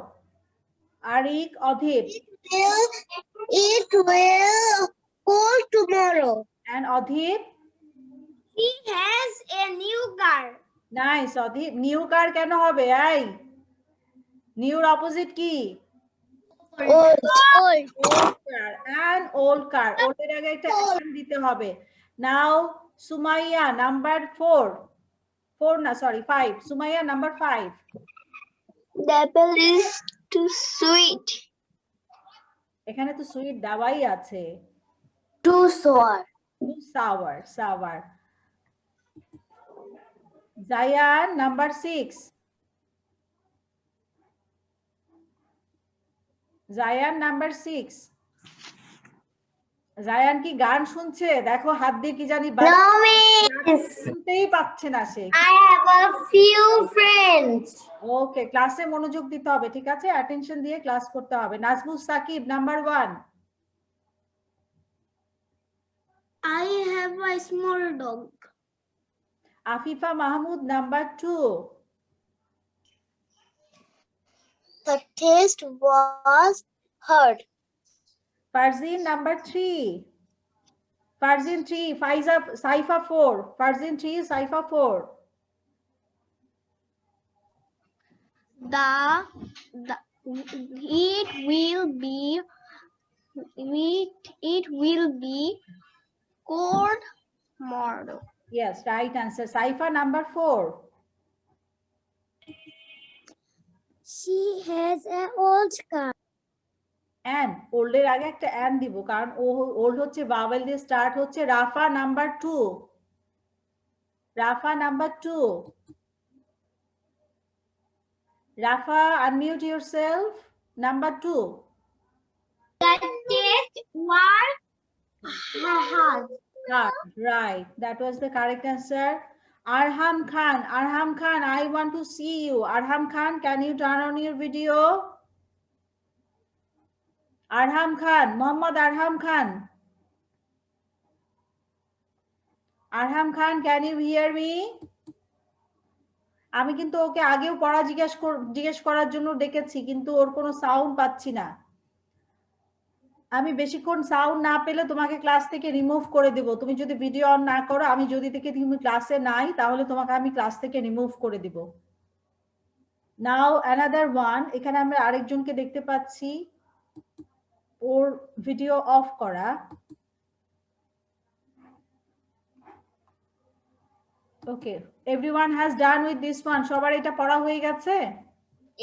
Arik, Adhip. It will cold tomorrow. And Adhip? He has a new car. Nice, Adhip. New car কেন হবে? এই নিউর অপোজিট কি? Old. Old. Old car and old car. Old এর আগে একটা and দিতে হবে। Now Sumaiya, number 4. 4 না, sorry, 5. Sumaiya, number 5. The apple is too sweet. এখানে তো সুইট দেওয়াই আছে। Too sour. Sour, sour. Zayan, number 6. Zayan, number 6. Zayan কি গান শুনছে? দেখো হাত দিয়ে কি জানি No, miss. শুনতেই পাচ্ছে না সে। I have a few friends. ওকে, ক্লাসে মনোযোগ দিতে হবে, ঠিক আছে? অ্যাটেনশন দিয়ে ক্লাস করতে হবে। Najmul Sakib, number 1. I have a small dog. Afifa Mahmud, number 2. The taste was hard. Farzin, number 3. Farzin 3, Saifa 4. Farzin 3, Saifa 4. It will be cold tomorrow. Yes, right answer. Saifa, number 4. She has an old car. And old এর আগে একটা and দিব, কারণ old হচ্ছে vowel দিয়ে start হচ্ছে। রাফা, number 2. Rafa, number 2. Rafa, unmute yourself. Number 2. The test was hard. Right, that was the correct answer. Arham Khan, I want to see you. Arham Khan, can you turn on your video? Arham Khan, Muhammad Arham Khan. Arham Khan, can you hear me? আমি কিন্তু ওকে আগেও পড়া জিজ্ঞেস করার জন্য ডেকেছি, কিন্তু ওর কোনো সাউন্ড পাচ্ছি না। আমি বেশিক্ষণ সাউন্ড না পেলে তোমাকে ক্লাস থেকে রিমুভ করে দেব। তুমি যদি ভিডিও অন না করো, আমি যদি দেখি তুমি ক্লাসে নাই, তাহলে তোমাকে আমি ক্লাস থেকে রিমুভ করে দেব। নাও অ্যানাদার ওয়ান, এখানে আমরা আরেকজনকে দেখতে পাচ্ছি ওর ভিডিও অফ করা। Okay, everyone has done with this one. সবার এটা পড়া হয়ে গেছে?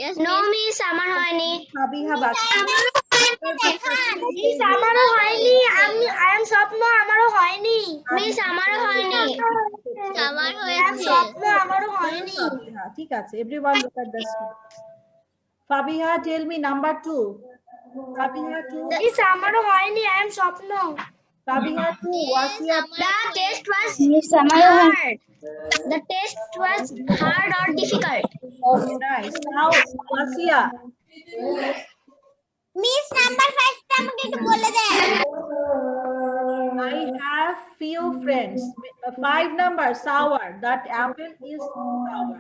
Yes, no, miss, আমার হয়নি। সাবিহা বাকি। মিস আমারও হয়নি। I am স্বপ্ন, আমারও হয়নি। মিস আমারও হয়নি। আমার হয়েছে। স্বপ্ন, আমারও হয়নি। ঠিক আছে, everyone look at the screen. Fabiha, tell me number 2. Fabiha 2. Miss আমারও হয়নি। I am স্বপ্ন। Fabiha 2, Wasia. The test was Miss, আমারও hard. The test was hard or difficult. Nice. Now, Wasia. Miss number 5 টা আমাকে একটু বলে দেন। I have few friends. 5 number, sour. That apple is sour.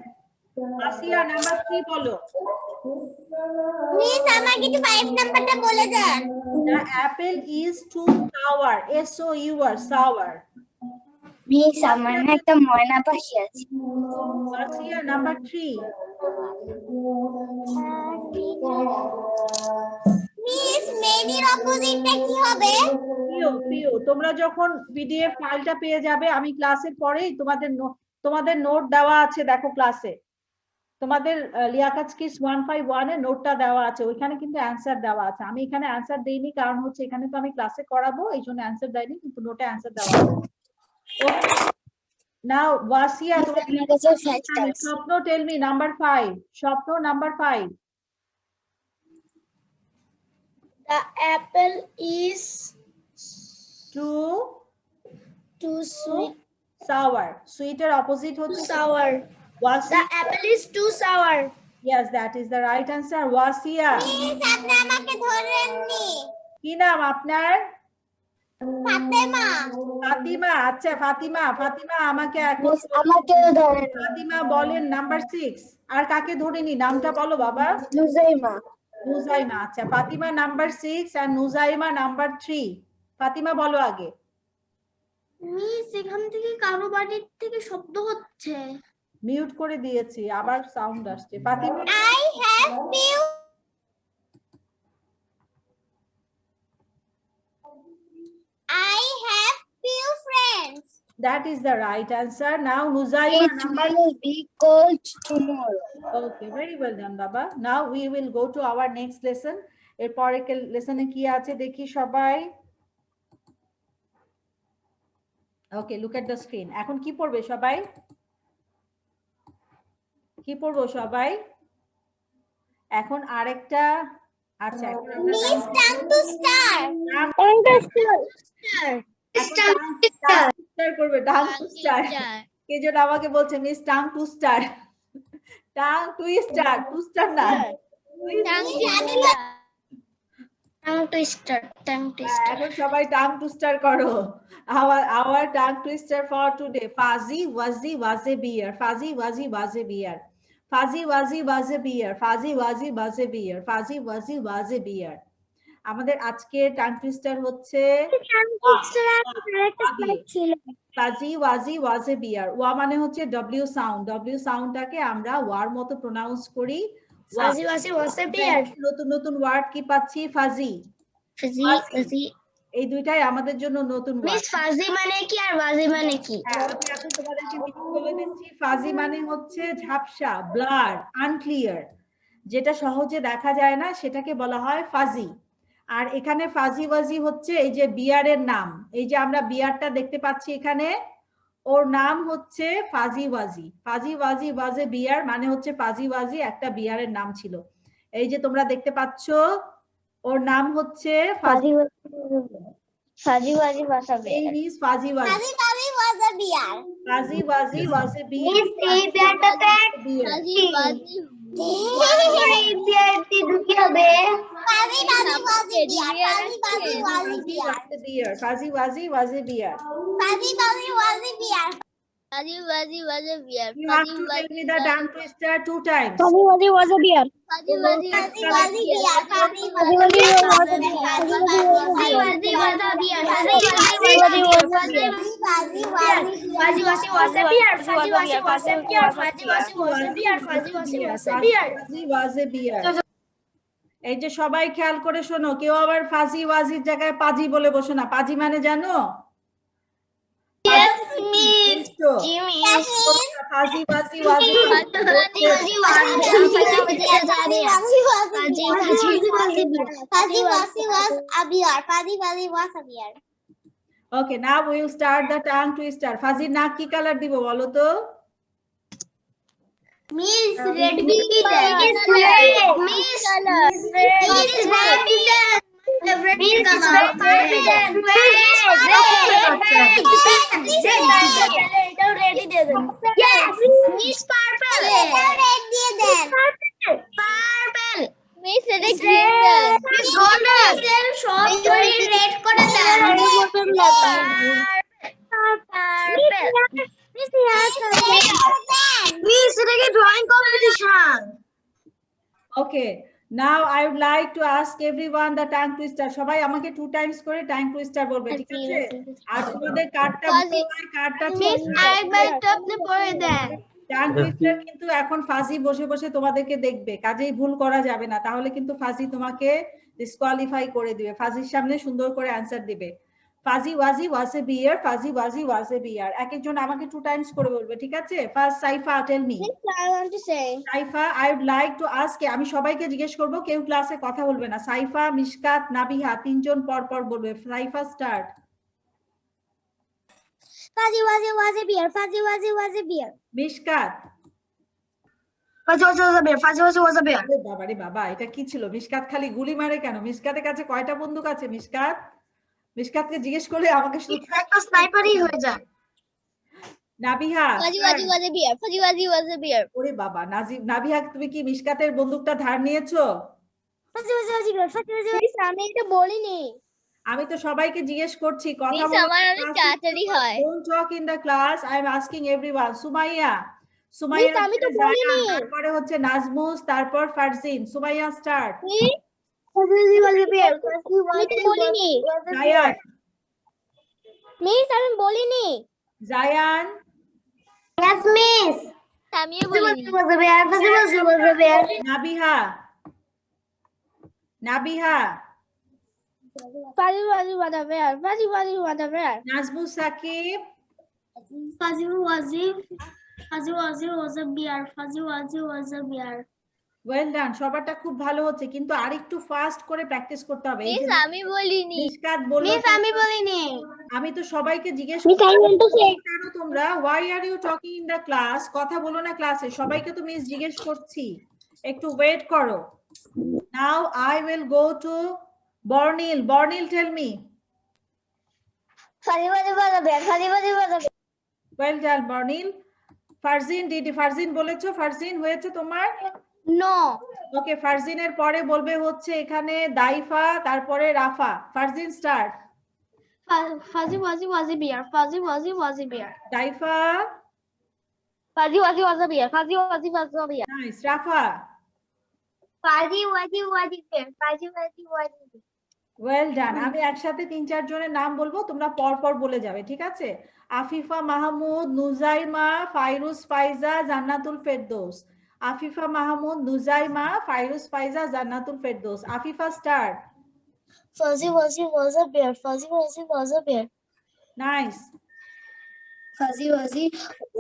Wasia, number 3 বলো। Miss আমাকে একটু 5 নাম্বারটা বলে দেন। The apple is too sour. S-O-U-R, sour. Miss আমার না একটা ময়না পাখি আছে। Wasia, number 3. মিস মেনির অপোজিটটা কি হবে? প্রিয়, তোমরা যখন পিডিএফ ফাইলটা পেয়ে যাবে, আমি ক্লাসের পরেই তোমাদের নোট দেওয়া আছে, দেখো ক্লাসে তোমাদের লিয়াকাত স্কিস 151 এর নোটটা দেওয়া আছে, ওইখানে কিন্তু অ্যানসার দেওয়া আছে। আমি এখানে অ্যানসার দেইনি, কারণ হচ্ছে এখানে তো আমি ক্লাসে করাবো, এই জন্য অ্যানসার দেইনি, কিন্তু নোটে অ্যানসার দেওয়া আছে। নাও ওয়াসিয়া, আমার কাছে 5 টা আছে। স্বপ্ন, টেল মি নাম্বার 5. স্বপ্ন, number 5. The apple is Too too sweet. sour. Sweet এর opposite হচ্ছে sour. wasi. The apple is too sour. Yes, that is the right answer. Wasia. Miss আপনি আমাকে ধরেননি কি নাম আপনার? ফাতেমা ফাতিমা। আচ্ছা ফাতিমা, ফাতিমা আমাকে এখন Miss আমাকে ধরেন ফাতিমা বলেন নাম্বার 6। আর কাকে ধরিনি নামটা বলো বাবা। নুজাইমা নুজাইমা। আচ্ছা ফাতিমা নাম্বার 6 আর নুজাইমা নাম্বার 3। ফাতিমা বলো আগে। মিস এখান থেকে কারো বাড়ির থেকে শব্দ হচ্ছে মিউট করে দিয়েছি, আবার সাউন্ড আসছে। Fatima I have few friends. that is the right answer. Now Nuzaima It number. will be cold tomorrow. Okay, very well done Baba. Now we will go to our next lesson. এরপরে লেসনে কি আছে দেখি সবাই। Okay, look at the screen. এখন কি পড়বে সবাই? কি পড়বো সবাই? এখন আরেকটা আচ্ছা এখন আমরা Miss tongue to star. Star করবে টাং টু স্টার। কে যেন আমাকে বলছে miss tongue to star. Tongue to star, to star না। এখন সবাই টাং টুইস্টার করো। our tongue twister for today. Fuzzy wuzzy was a beer. Fuzzy wuzzy was a beer. Fuzzy wuzzy was a beer. Fuzzy wuzzy was a beer. Fuzzy wuzzy was a beer. আমাদের আজকে tongue twister হচ্ছে fuzzy Wuzzy was a বিয়ার। ওয়া মানে হচ্ছে W sound. W সাউন্ডটাকে আমরা war মতো pronounce করি। Fuzzy wuzzy was a bear. নতুন নতুন ওয়ার্ড কি পাচ্ছি? Fuzzy, Fuzzy. এই দুইটাই আমাদের জন্য নতুন ওয়ার্ড। Miss fuzzy মানে কি আর ওয়াজি মানে কি? আমি এখন তোমাদেরকে বলে দিচ্ছি। ফাজি মানে হচ্ছে ঝাপসা, ব্লার, আনক্লিয়ার, যেটা সহজে দেখা যায় না সেটাকে বলা হয় ফাজি। আর এখানে ফাজি ওয়াজি হচ্ছে এই যে বিয়ারের নাম। এই যে আমরা বিয়ারটা দেখতে পাচ্ছি এখানে, ওর নাম হচ্ছে fuzzy wuzzy. Fuzzy Wuzzy was a বিয়ার মানে হচ্ছে ফাজি ওয়াজি একটা বিয়ারের নাম ছিল। এই যে তোমরা দেখতে পাচ্ছ ওর নাম হচ্ছে Fuzzy Fuzzy wuzzy was a bear. এই Fuzzy Wuzzy. Fuzzy Fuzzy was a bear. Fuzzy Wuzzy was a bear. Miss এই বেয়ারটাতে এই বেয়ারটি ঢুকে হবে। Fuzzy Fuzzy was a bear. Fuzzy Fuzzy was a bear. Fazi wazi was a beer. Fuzzy Fuzzy was a beer. Fuzzy Wuzzy was a bear. You have to tell me the tongue twister 2 times. Fuzzy wuzzy was a bear. Fuzzy Wuzzy Fuzzy Fuzzy bear. Fuzzy Fuzzy Fuzzy wuzzy was was a a bear. bear. Fuzzy Fuzzy Fuzzy wuzzy was a bear. Fuzzy Fuzzy wuzzy was a bear. Fuzzy Fuzzy wuzzy was a bear. Fuzzy wuzzy was a bear. Fuzzy wuzzy was a bear. Fuzzy wuzzy was a bear. Fazi was a beer. এই যে সবাই খেয়াল করে শোনো, কেউ আবার fuzzy Wazir জায়গায় পাজি বলে বসো না। পাজি মানে জানো? Yes, Miss. Jimmy. Fuzzy Wuzzy Wuzzy Okay, now we will start the tongue twister. ফাজির নাক কি কালার দিব বলো তো? Miss red bee Miss এটা green দেন। সব শরীর রেড করে দেন Miss এটাকে drawing competition. Okay, now I would like to ask everyone the tongue twister. সবাই আমাকে 2 times করে tongue twister বলবে, ঠিক আছে? আর তোমাদের কার্ডটা কার্ডটা Miss আরেকবার একটু আপনি পড়ে দেন। tongue twister কিন্তু এখন ফাজি বসে বসে তোমাদেরকে দেখবে, কাজেই ভুল করা যাবে না, তাহলে কিন্তু ফাজি তোমাকে ডিসকোয়ালিফাই করে দিবে। ফাজির সামনে সুন্দর করে অ্যানসার দিবে। Fuzzy Wuzzy was a bear, Fuzzy Wuzzy was a bear. এক একজন আমাকে 2 টাইমস করে বলবে, ঠিক আছে? First Saifa, tell me. I want to say Saifa, I would like to ask, আমি সবাইকে জিজ্ঞেস করব, কেউ ক্লাসে কথা বলবে না। সাইফা, মিশকাত, নাবিহা তিনজন পর পর বলবে। Saifa start. Fuzzy Wuzzy was a bear. Fuzzy Wuzzy was a bear. Mishkat. Fuzzy wuzzy was a bear. Fuzzy wuzzy was a bear. আরে বাবা রে বাবা, এটা কি ছিল? মিশকাত খালি গুলি মারে কেন? মিশকাতের কাছে কয়টা বন্দুক আছে? মিশকাত, মিশকাতকে জিজ্ঞেস করলে আমাকে শুধু একটা স্নাইপারই হয়ে যায়। Nabiha Fuzzy Wuzzy was a bear. Fuzzy Wuzzy was a bear. ওরে বাবা, নাবিহা তুমি কি মিশকাতের বন্দুকটা ধার নিয়েছো? মিস আমি এটা বলিনি। আমি তো সবাইকে জিজ্ঞেস করছি কথা Miss, বলো। আমার অনেক তাড়াতাড়ি হয়। Don't talk in the class. I am asking everyone. Sumaiya miss আমি তো বলিনি। তারপরে হচ্ছে নাজমুস, তারপর Farzin. Sumaiya start. Fuzzy Wuzzy was a bear. আমি তো বলিনি। জায়ান, মিস আমি বলিনি। Zayan, Yes, miss. আমিও বলিনি। was a bear. Fuzzy Wuzzy was a bear. Nabiha, Nabiha, Fuzzy Wuzzy was a bear. Fuzzy Wuzzy was a bear. Najmus Sakib, Fuzzy Wuzzy was a bear. Fuzzy Wuzzy was a bear. Well done. সবারটা খুব ভালো হচ্ছে, কিন্তু আরেকটু fast করে practice করতে হবে। এই মিস, যে আমি বলিনি। মিশকাত বলল, মিস আমি বলিনি। আমি তো সবাইকে জিজ্ঞেস Miss, I want to say. কেন তোমরা why are you talking in the class? কথা বলো না ক্লাসে। সবাইকে তো মিস জিজ্ঞেস করছি, একটু ওয়েট করো। Now I will go to Bornil. Bornil, tell me. Fuzzy Wuzzy was a bear. Fuzzy Wuzzy was a bear. Well done, Bornil. Farzin, Farzin বলেছো? ফারজিন হয়েছে তোমার? No. ওকে, ফারজিনের পরে বলবে হচ্ছে এখানে দাইফা, তারপরে Rafa. Farzin start. Fuzzy Wuzzy was a bear. Fuzzy Wuzzy was a bear. দাইফা, Fuzzy Wuzzy was a bear. Fuzzy Wuzzy was a bear. Nice. Rafa, Fuzzy Wuzzy was a bear. Fuzzy Wuzzy was a bear. Well ডান। আমি একসাথে 3-4 জনের নাম বলবো, তোমরা পর পর বলে যাবে, ঠিক আছে? Afifa Mahmud, Nujaima, Fairuz Faiza, Jannatul Ferdous. Afifa Mahmud, Nujaima, Fairuz Faiza, Jannatul Ferdous. Afifa start. Fuzzy Wuzzy was a bear. Fuzzy Wuzzy was a bear. Nice, Fuzzy Wuzzy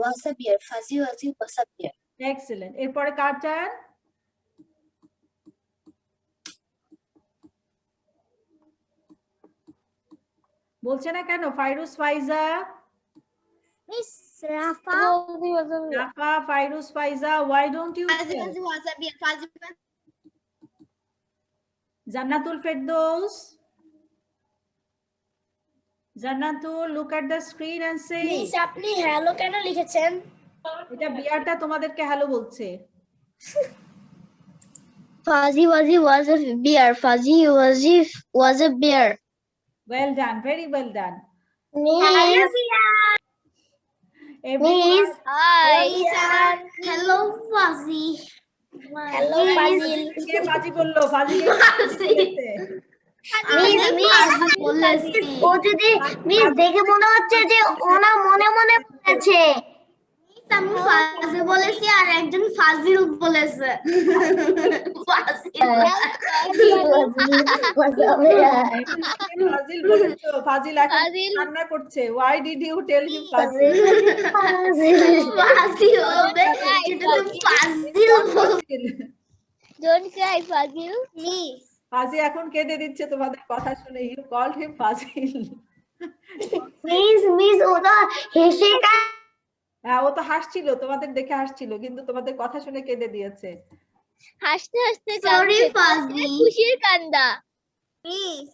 was a bear. Fuzzy Wuzzy was a bear. Excellent. এরপরে কার টার্ন? বলছে না কেন? ফাইরুজ ফাইজা, Miss Rafa. Fuzzy was a bear. Rafa, Fairuz Faiza, why don't you Fuzzy tell? Wuzzy was a bear. Fuzzy Wuzzy. Jannatul Ferdous, Jannatul, look at the screen and say. Miss আপনি hello কেন লিখেছেন? এটা বিয়ারটা তোমাদেরকে হ্যালো বলছে। Fuzzy Wuzzy was a bear. Fuzzy Wuzzy was a bear. Well done, very well done. Miss. Everyone, Hi. Hello Fuzzy. Hello Fuzzy. K fuzzy বললো? ফাজিকে ও যদি miss দেখে মনে হচ্ছে যে ওনা মনে মনে বলেছে। আমি ফাজিল বলেছি আর একজন ফাজিল বলেছে। ফাজিল বলেছো? ফাজিল এখন ফাজিল। কান্না করছে। Why did you tell him ফাজিল? ফাজিল হবে যেটা তো ফাজিল বলছে। Don't cry, Fazil. Miss fuzzy এখন কেঁদে দিচ্ছে তোমাদের কথা শুনে। You called him Fazil. Miss ওটা হেসে হ্যাঁ, ও তো হাসছিল, তোমাদের দেখে হাসছিল, কিন্তু তোমাদের কথা শুনে কেঁদে দিয়েছে। হাসতে হাসতে Sorry, কাঁদছে। Fazil. খুশির কান্দা।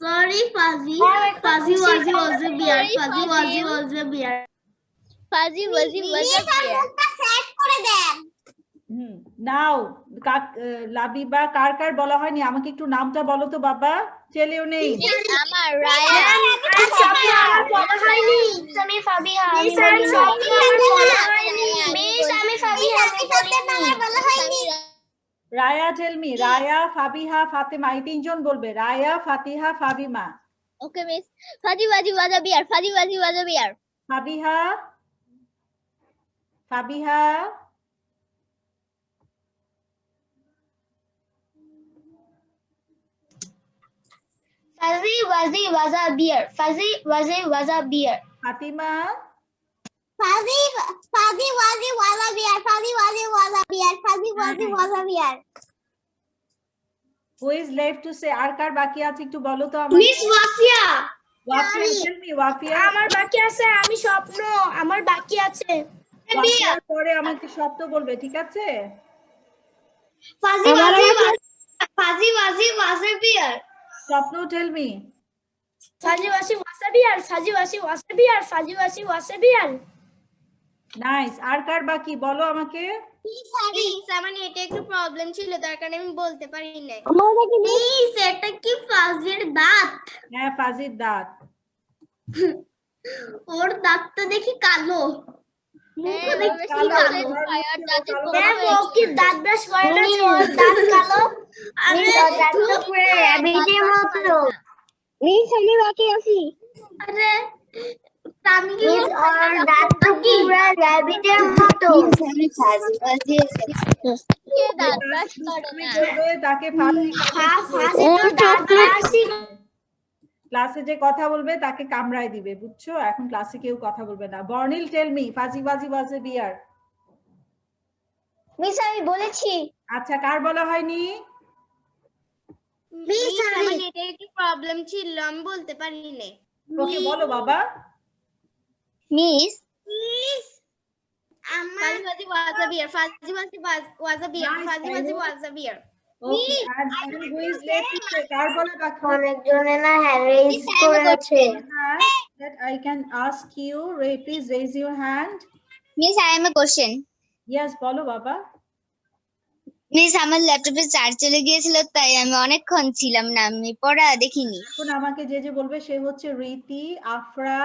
Sorry, Fuzzy. Fuzzy Wuzzy was a bear. Fuzzy Wuzzy was a bear. Fuzzy Wuzzy was a bear. নাও লাবিবা, কার কার বলা হয়নি? আমাকে একটু নামটা বলো তো বাবা। টেলিও নেই। আমার রায়া। আমি ফাবিহা। মিস আমি ফাবিহা বলা হয়নি। Raya, tell me. রায়া, ফাবিহা, ফাতেমা, এই 3 জন বলবে। রায়া, ফাতিহা, ফাবিমা। Okay, miss. Fuzzy Wuzzy was a bear. Fuzzy Wuzzy was a bear. Fabiha, Fabiha, Fuzzy Wuzzy was a bear. Fuzzy Wuzzy was a bear. Fatima, Fuzzy Wuzzy was a bear. Fuzzy Wuzzy was a bear. Fuzzy Wuzzy was a bear. who is left to say? আর কার বাকি আছে একটু বলো তো আমাকে। Miss Wafiya. Wafiya, tell me. Wafiya, আমার বাকি আছে। আমি স্বপ্ন। আমার বাকি আছে। ওয়াফিয়ার পরে আমাকে শব্দ বলবে, ঠিক আছে? Fuzzy Wuzzy was a bear. Swapna, tell me. Fuzzy Wuzzy was a bear. Fuzzy Wuzzy was a bear. Fuzzy Wuzzy was a bear. Nice. আর কার বাকি বলো আমাকে। মিস আমার নেটে একটু প্রবলেম ছিল তার কারণে আমি বলতে পারি নাই। মিস এটা কি ফাজির দাঁত? হ্যাঁ, ফাজির দাঁত। ওর দাঁত তো দেখি কালো। হ্যাঁ, দেখি কালো, কালো। ওর ফায়ার মুখে দাঁতে কালো ছোট কালো ও কি দাঁত ব্রাশ করে না যে ওর দাঁত কালো? আরে ওর দাঁত তো পুরো র‍্যাবিটের মতো। মিস আমি বাকি আছি। আরে আমি কি ওর দাঁত তো পুরো র‍্যাবিটের মতো। আমি ফাজি ফাজি কে দাঁত ব্রাশ করে দুষ্টামি না। করবে তাকে ফাজি ফাজি তোর দাঁত ব্রাশই ক্লাসে যে কথা বলবে তাকে কামড়ায় দিবে, বুঝছো? এখন ক্লাসে কেউ কথা বলবে না। বর্নিল tell me, fuzzy buzzy was a beer. Miss আমি বলেছি। আচ্ছা, কার বলা হয়নি? মিস আমার নেটে একটু প্রবলেম ছিল আমি বলতে পারি নাই। ওকে বলো বাবা। মিস মিস আমার Fuzzy was a bear, Fuzzy was a bear, Nice, Fuzzy Kairu. Was a bear. Okay, and who is left to say? কার বলা বাকি? অনেকজনে না হ্যান্ড রেজ করে আছে। That I can ask you, Ray, please raise your hand. Miss I M A question. Yes, বলো বাবা। Miss আমার ল্যাপটপে চার্জ চলে গিয়েছিল তাই আমি অনেকক্ষণ ছিলাম না, আমি পড়া দেখিনি। এখন আমাকে যে যে বলবে সে হচ্ছে Riti, Afra.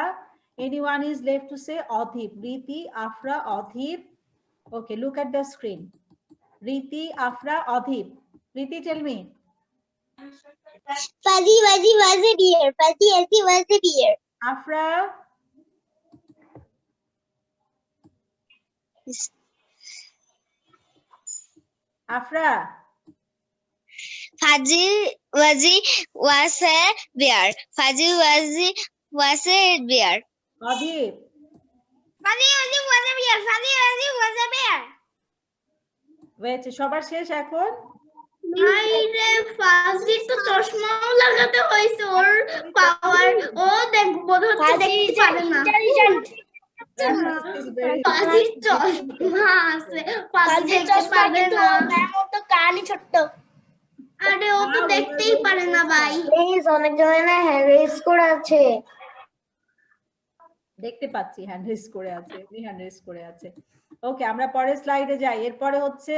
Anyone is left to say? Adhip. Riti, Afra, Adhip. Okay, look at the screen. Riti, Afra, Adhip. Riti, tell me. Fuzzy buzzy was a bear, Fuzzy buzzy was a bear. Afra, Afra, Fuzzy Wuzzy was a bear, Fuzzy Wuzzy was a bear. Adhip. Fuzzy was a bear, Fuzzy was a bear. হয়েছে, সবার শেষ এখন। আরে fuzzy তো চশমাও লাগাতে হয়েছে ওর পাওয়ার। ও দেখ বোধ হচ্ছে দেখতে পারে না। ফাজির চশমা আছে, ফাজি দেখতে পারে না। তো কানি ছোট্ট। আরে ও তো দেখতেই পারে না ভাই। প্লিজ অনেকজনে না হ্যান্ড রেজ করে আছে। দেখতে পাচ্ছি হ্যান্ড রেজ করে আছে, উনি হ্যান্ড রেজ করে আছে। ওকে, আমরা পরের স্লাইডে যাই। এরপরে হচ্ছে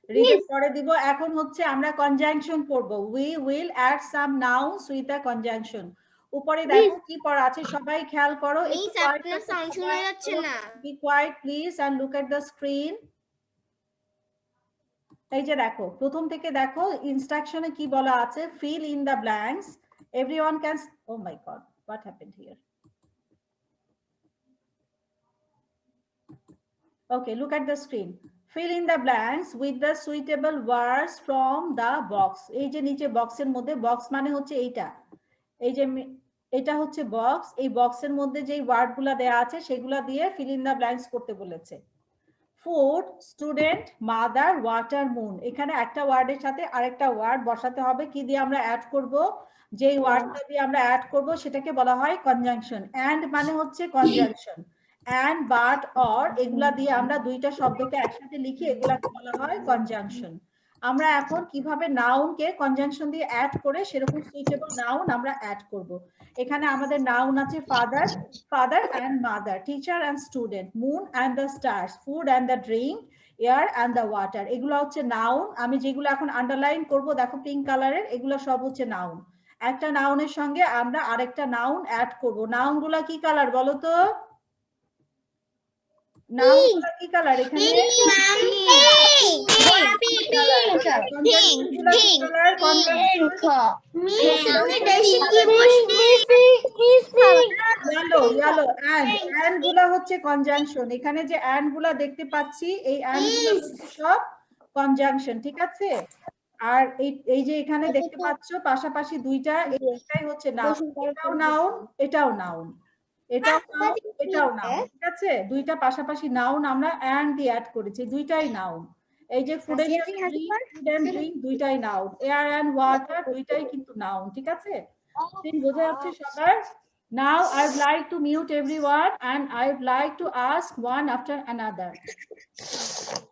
রিডের পরে দিব। এখন হচ্ছে আমরা কনজাংশন পড়ব। We will add some nouns with a conjunction. উপরে দেখো কি পড়া আছে, সবাই খেয়াল করো। মিস আপনার সাউন্ড শোনা যাচ্ছে না। Be quiet please and look at the screen. এই যে দেখো, প্রথম থেকে দেখো ইনস্ট্রাকশনে কি বলা আছে। Fill in the blanks. Everyone can, oh my God, what happened here? Okay, look at the screen. Fill in the blanks with the suitable words from the box. এই যে নিচে বক্সের মধ্যে, বক্স মানে হচ্ছে এইটা, এই যে এটা হচ্ছে বক্স। এই বক্সের মধ্যে যে ওয়ার্ডগুলো দেয়া আছে সেগুলো দিয়ে fill in the blanks করতে বলেছে। Food, student, mother, water, moon. এখানে একটা ওয়ার্ডের সাথে আরেকটা ওয়ার্ড বসাতে হবে। কি দিয়ে আমরা অ্যাড করব? যেই ওয়ার্ডটা দিয়ে আমরা অ্যাড করব সেটাকে বলা হয় কনজাংশন। অ্যান্ড মানে হচ্ছে কনজাংশন। and but or এগুলা দিয়ে আমরা দুইটা শব্দকে একসাথে লিখি, এগুলাকে বলা হয় কনজাংশন। আমরা এখন কিভাবে নাউনকে কনজাংশন দিয়ে অ্যাড করে সেরকম সুইটেবল নাউন আমরা অ্যাড করব। এখানে আমাদের নাউন আছে father, father and mother, teacher and student, moon and the stars, food and the drink, air and the water. এগুলো হচ্ছে নাউন। আমি যেগুলো এখন আন্ডারলাইন করব দেখো পিঙ্ক কালারের, এগুলো সব হচ্ছে নাউন। একটা নাউনের সঙ্গে আমরা আরেকটা নাউন অ্যাড করব। নাউনগুলা কি কালার বলো তো? নাউনগুলা কি কালার এখানে? ইয়েলো। এন্ড গুলা হচ্ছে কনজাংশন। এখানে যে এন্ড গুলা দেখতে পাচ্ছি, এই এন্ড গুলো সব কনজাংশন, ঠিক আছে? আর এই যে এখানে দেখতে পাচ্ছ পাশাপাশি দুইটা, এইটাই হচ্ছে নাউন। এটাও নাউন, এটাও নাউন, এটাও নাউন, এটাও নাউন, ঠিক আছে? দুইটা পাশাপাশি নাউন আমরা এন্ড দিয়ে অ্যাড করেছি, দুইটাই নাউন। এই যে ফুড এন্ড ড্রিঙ্ক দুইটাই নাউন, এয়ার এন্ড ওয়াটার দুইটাই কিন্তু নাউন, ঠিক আছে? বোঝা যাচ্ছে সবার? Now I would like to mute everyone and I would like to ask one after another.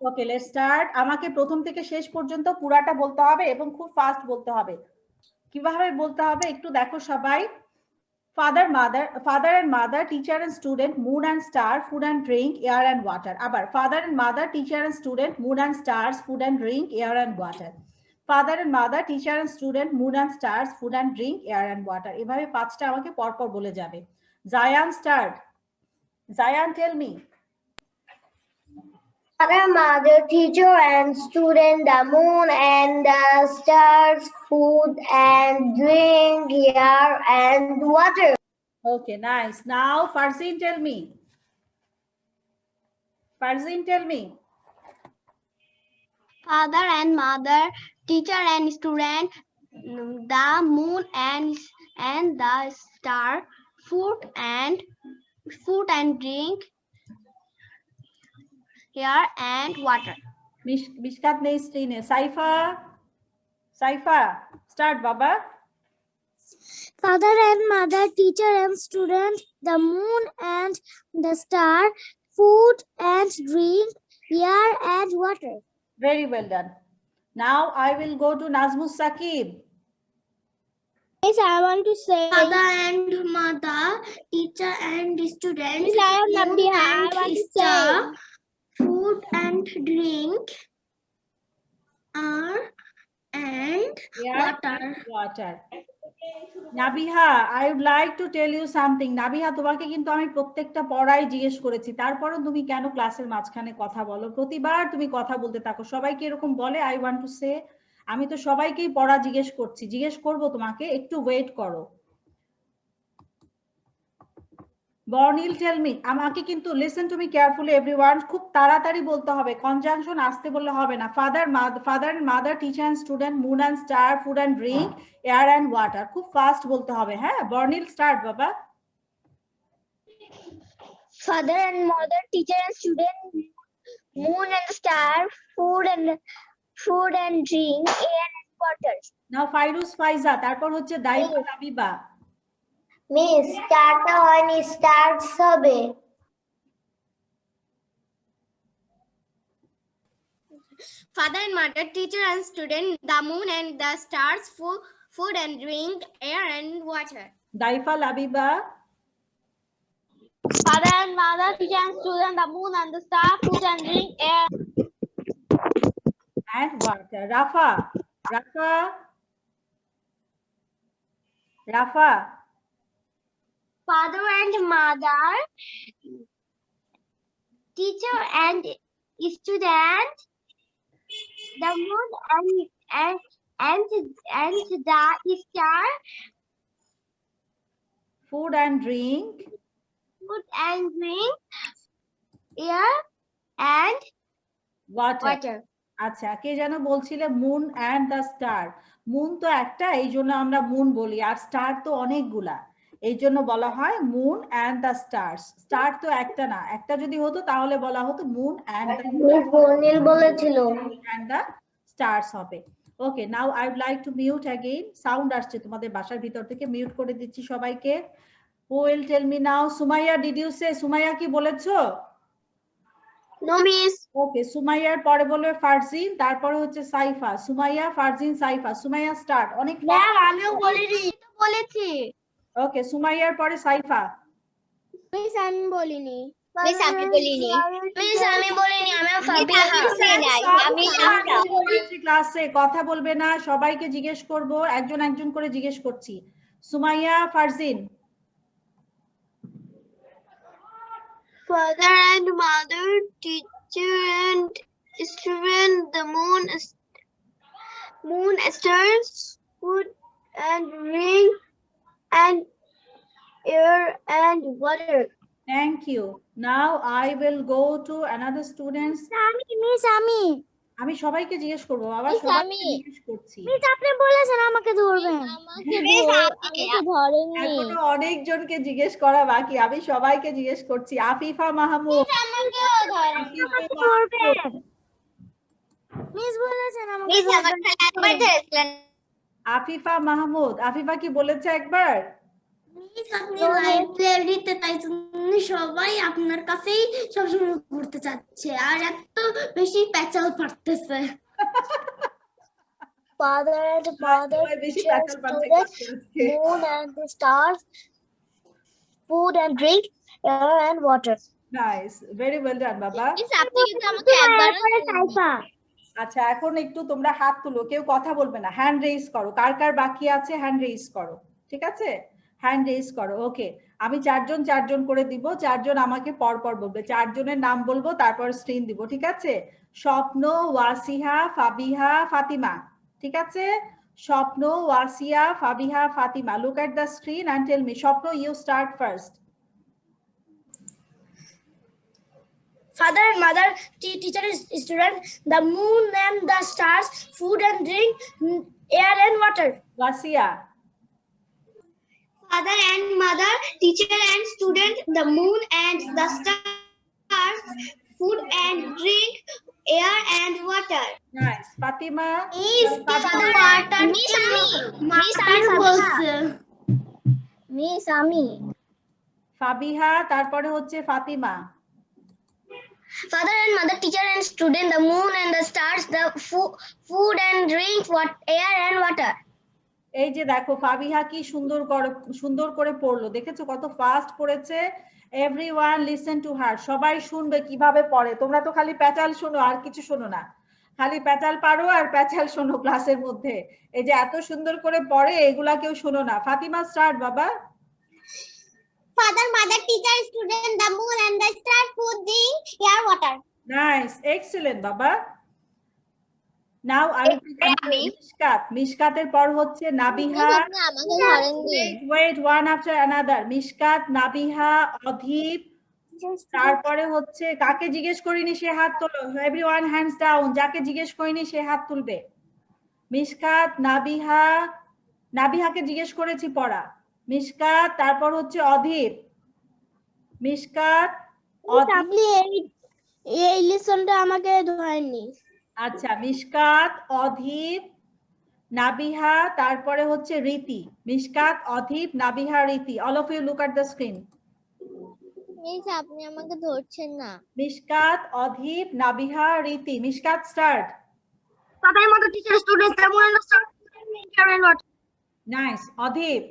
Okay, let's start. আমাকে প্রথম থেকে শেষ পর্যন্ত পুরাটা বলতে হবে এবং খুব ফাস্ট বলতে হবে। কিভাবে বলতে হবে একটু দেখো সবাই। father and mother, teacher and student, moon and star, food and drink, air and water. আবার father and mother, teacher and student, moon and stars, food and drink, air and water. Father and mother, teacher and student, moon and stars, food and drink, air and water. এভাবে পাঁচটা আমাকে পরপর বলে যাবে। Zayan, start. Zayan, tell me. Father, mother, teacher, and student, the moon and the stars, food and drink, air and water. Okay, nice. Now, Farzin, tell me. Farzin, tell me. Father and mother, teacher and student, the moon and the star, food and drink, air and water. Mishkat ne screen. Saifa, start, Baba. Father and mother, teacher and student, the moon and the star, food and drink, air and water. Very well done. Now I will go to Nazmus Sakib. Yes, I want to say. Father and mother, teacher and student, Yes, I am Nabiha. I want to say. food and drink, air and Water. Nabiha, I would like to tell you something. Nabiha, তোমাকে কিন্তু আমি প্রত্যেকটা পড়াই জিজ্ঞেস করেছি, তারপরও তুমি কেন ক্লাসের মাঝখানে কথা বলো? প্রতিবার তুমি কথা বলতে থাকো। সবাইকে এরকম বলে আই ওয়ান্ট টু সে? আমি তো সবাইকেই পড়া জিজ্ঞেস করছি, জিজ্ঞেস করব তোমাকে, একটু ওয়েট করো। Bornil, tell me. আমাকে কিন্তু listen to me carefully everyone, খুব তাড়াতাড়ি বলতে হবে, কনজাংশন আসতে বললে হবে না। Father and mother, teacher and student, moon and star, food and drink, air and water. খুব ফাস্ট বলতে হবে, হ্যাঁ? বর্নিল, স্টার্ট বাবা। Father and mother, teacher and student, moon and star, food and drink, air and water. নাও ফাইরুজ, ফাইজা, তারপর হচ্ছে দাইফা, Labiba. Miss, starta হয়নি, starts হবে। Father and mother, teacher and student, the moon and the stars, food and drink, air and water. দাইফা, Labiba. Father and mother, teacher and student, the moon and the star, food and drink, air. And water. Rafa. Father and mother, teacher and student, the moon and the star, Food and drink, air and water. আচ্ছা, কে যেন বলছিলে moon and the star. Moon তো একটা, এই জন্য আমরা moon বলি, আর star তো অনেকগুলা, এই জন্য বলা হয় moon and the stars. Star তো একটা না, একটা যদি হতো তাহলে বলা হতো মুন অ্যান্ড বর্নিল বলেছিল দ্য স্টার্স হবে। Okay, now I would like to mute again. Sound আসছে তোমাদের বাসার ভিতর থেকে, মিউট করে দিচ্ছি সবাইকে। Who will tell me now? Sumaiya, did you say? Sumaiya কি বলেছো? no miss. ওকে, সুমাইয়ার পরে বলবে ফারজিন, তারপরে হচ্ছে সাইফা। সুমাইয়া, ফারজিন, সাইফা। সুমাইয়া স্টার্ট। অনেক ম্যাম, আমিও বলিনি। বলেছি। ওকে, সুমাইয়ার পরে সাইফা। Miss, আমি বলিনি। মিস আমি বলিনি। মিস আমি বলিনি, ক্লাসে কথা বলবে না, সবাইকে জিজ্ঞেস করব, একজন একজন করে জিজ্ঞেস করছি। Sumaiya, Farzin. Father and mother, teacher and student, the moon, stars, food and drink, and air and water. Thank you. Now I will go to another students. আমি সবাইকে জিজ্ঞেস করব, আবার সবাইকে জিজ্ঞেস করছি। মিস, আপনি বলেছেন আমাকে ধরবেন। এখনো অনেকজনকে জিজ্ঞেস করা বাকি, আমি সবাইকে জিজ্ঞেস করছি। আফিফা মাহমুদ। মিস বলেছেন আমাকে ধরবেন। আফিফা মাহমুদ। আফিফা কি বলেছে একবার? আপনি লাইব্রেরিতে, তাই জন্য সবাই আপনার কাছেই সবসময় ঘুরতে চাচ্ছে আর এত বেশি পেঁচাল পারতেছে। Father and mother, teacher and student, moon and the stars, food and drink, air and water. Nice, very well ডান বাবা। মিস আপনি কিন্তু আমাকে একবারও সাইফা। আচ্ছা, এখন একটু তোমরা হাত তুলো, কেউ কথা বলবে না, হ্যান্ড রেইজ করো, কার কার বাকি আছে হ্যান্ড রেইজ করো, ঠিক আছে? হ্যান্ড রেইজ করো। ওকে, আমি চারজন করে দিব, চারজন আমাকে পরপর বলবে, চারজনের নাম বলবো তারপর স্ক্রিন দিব, ঠিক আছে? স্বপ্ন, ওয়াসিহা, ফাবিহা, ফাতিমা, ঠিক আছে? Swapna, Wasia, Fabiha, Fatima. Look at the screen and tell me. Swapna, you start first. Father and mother, teacher and student, the moon and the stars, food and drink, air and water. ওয়াসিয়া। Father and mother, teacher and student, the moon and the stars, food and drink, air and water. Nice. Fatima. Miss Ami. Fabiha, তারপরে হচ্ছে Fatima. Father and mother, teacher and student, the moon and the stars, the food and drink, air and water. এই যে দেখো ফাবিহা কি সুন্দর করে পড়লো, দেখেছো কত ফাস্ট পড়েছে? এভরিওয়ান লিসেন টু হার, সবাই শুনবে কিভাবে পড়ে। তোমরা তো খালি প্যাচাল শোনো, আর কিছু শোনো না, খালি প্যাচাল পারো আর প্যাচাল শোনো ক্লাসের মধ্যে। এই যে এত সুন্দর করে পড়ে, এগুলা কেউ শোনো না। ফাতিমা, স্টার্ট বাবা। Father, mother, teacher, student, the moon and the stars, food, drink, air, water. Nice, excellent বাবা। নাও আই মিশকাত। মিশকাতের পর হচ্ছে নাবিহা। আপনি আমাকে ধরেননি। Wait, one after another. Mishkat, Nabiha, Adhip, তারপরে হচ্ছে কাকে জিজ্ঞেস করিনি সে হাত তোলো। এভরিওয়ান হ্যান্ডস ডাউন, যাকে জিজ্ঞেস করিনি সে হাত তুলবে। মিশকাত, নাবিহা, নাবিহাকে জিজ্ঞেস করেছি পড়া। মিশকাত, তারপর হচ্ছে অধীপ। মিশকাত, আপনি এই লিসনটা আমাকে ধরেননি। আচ্ছা, মিশকাত, অধীপ, নাবিহা, তারপরে হচ্ছে Riti. Mishkat, Adhip, Nabiha, Riti. All of you look at the screen. Miss আপনি আমাকে ধরছেন না। Mishkat, Adhip, Nabiha, Riti. Mishkat, start. Father and mother, teacher, student, the moon and the stars, air and water. নাইস। Adhip.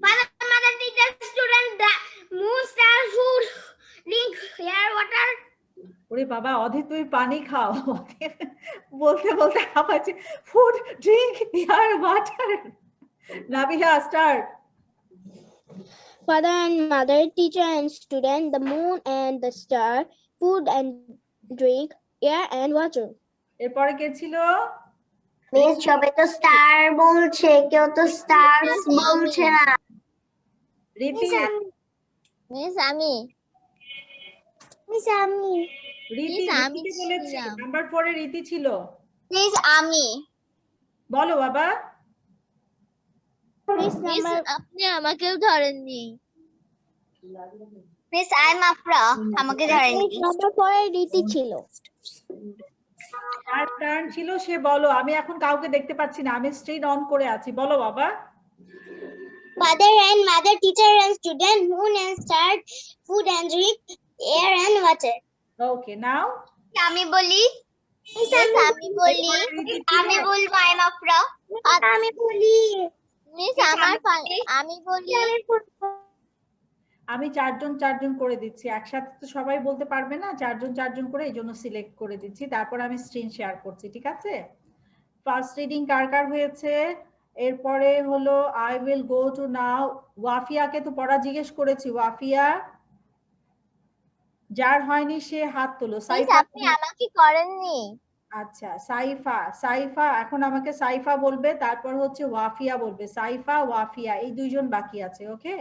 Father, mother, teacher, student, the moon, stars, food, drink, air, water. ওরে বাবা, অধীপ তুমি পানি খাও। বলতে বলতে হাঁপাচ্ছে। Food, drink, air, water. Nabiha, start. Father and mother, teacher and student, the moon and the star, food and drink, air and water. এরপরে কে ছিল? মিস সবাই তো স্টার বলছে, কেউ তো স্টারস বলছে না। রীতি। মিস আমি। রীতি আমি বলেছি। ছিলাম। নাম্বার 4 এ রীতি ছিল। মিস আমি। বলো বাবা। মিস আপনি আমাকেও ধরেননি। Miss, I'm Afra. আমাকে ধরেননি। নাম্বার 4 এ রীতি ছিল। আর টার্ন ছিল, সে বলো। আমি এখন কাউকে দেখতে পাচ্ছি না, আমি স্ক্রিন অন করে আছি। বলো বাবা। Father and mother, teacher and student, moon and stars, food and drink, air and water. ওকে, নাও আমি বলি। আমি বলি। আমি বলবো I'm Afra. আমি বলি। মিস আমি বলি। আমি চারজন করে দিচ্ছি, একসাথে তো সবাই বলতে পারবে না, চারজন করে, এই জন্য সিলেক্ট করে দিচ্ছি। তারপর আমি স্ক্রিন শেয়ার করছি, ঠিক আছে? ফার্স্ট রিডিং কার কার হয়েছে? এরপরে হলো আই উইল গো টু নাও। ওয়াফিয়াকে তো পড়া জিজ্ঞেস করেছি। ওয়াফিয়া, যার হয়নি সে হাত তোলো। মিস আপনি আমাকে করেননি। আচ্ছা, সাইফা এখন আমাকে সাইফা বলবে, তারপর হচ্ছে ওয়াফিয়া বলবে। সাইফা, ওয়াফিয়া, এই দুইজন বাকি আছে। ওকে,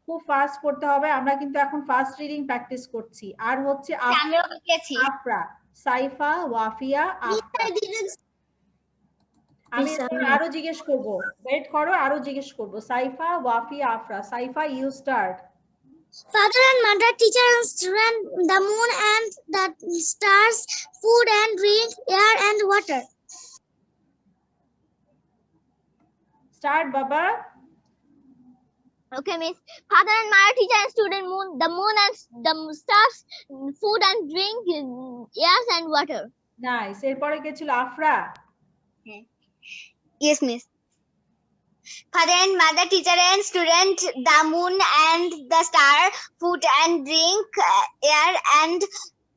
খুব ফাস্ট পড়তে হবে, আমরা কিন্তু এখন ফাস্ট রিডিং প্র্যাকটিস করছি। আর হচ্ছে আফরা, সাইফা, ওয়াফিয়া, আফরা। আমি আরো জিজ্ঞেস করব, ওয়েট করো, আরো জিজ্ঞেস করব। Saifa, Wafiya, Afra. Saifa, you start. Father and mother, teacher and student, the moon and the stars, food and drink, air and water. Start, Baba. Okay, miss. Father and mother, teacher and student, the moon and the stars, food and drink, air and water. Nice. এরপরে কে ছিল? Afra. Yes, miss. Father and mother, teacher and student, the moon and the star, food and drink, air and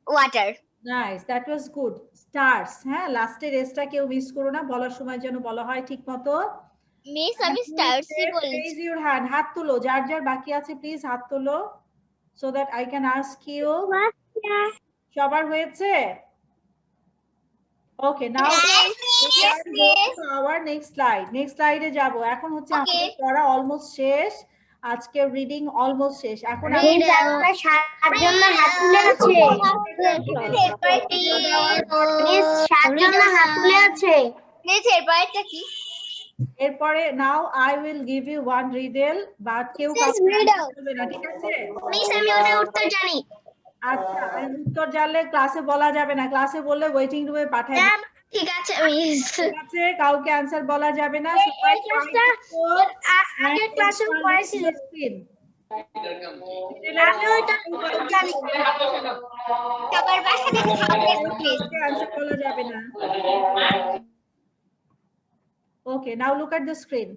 water. Nice, that was good. Stars, হ্যাঁ, লাস্টের এসটা কেউ miss করো না, বলার সময় যেন বলা হয় ঠিক মতো। মিস আমি স্টারসই বলেছি। Raise your hand, হাত তুলো, যার যার বাকি আছে প্লিজ হাত তুলো, so that I can ask you. সবার হয়েছে? ওকে, নাও our next slide, next slide এ যাব। এখন হচ্ছে আমাদের পড়া অলমোস্ট শেষ, আজকে রিডিং অলমোস্ট শেষ। এখন আমি আমরা 7 জন হাত তুলে আছে। মিস 7 জন হাত তুলে আছে। মিস এরপরটা কি? এরপরে now I will give you one riddle, but কেউ কাউকে বলবে না, ঠিক আছে? মিস আমি ওটার উত্তর জানি। আচ্ছা, উত্তর জানলে ক্লাসে বলা যাবে না, ক্লাসে বললে ওয়েটিং রুমে পাঠায় দিবে। ঠিক আছে মিস। ঠিক আছে, কাউকে অ্যানসার বলা যাবে না, সবাই আগে ক্লাসে পড়াইছিল। আমি ওটা জানি। সবার বাসা থেকে অ্যানসার বলা যাবে না। Okay, now look at the screen.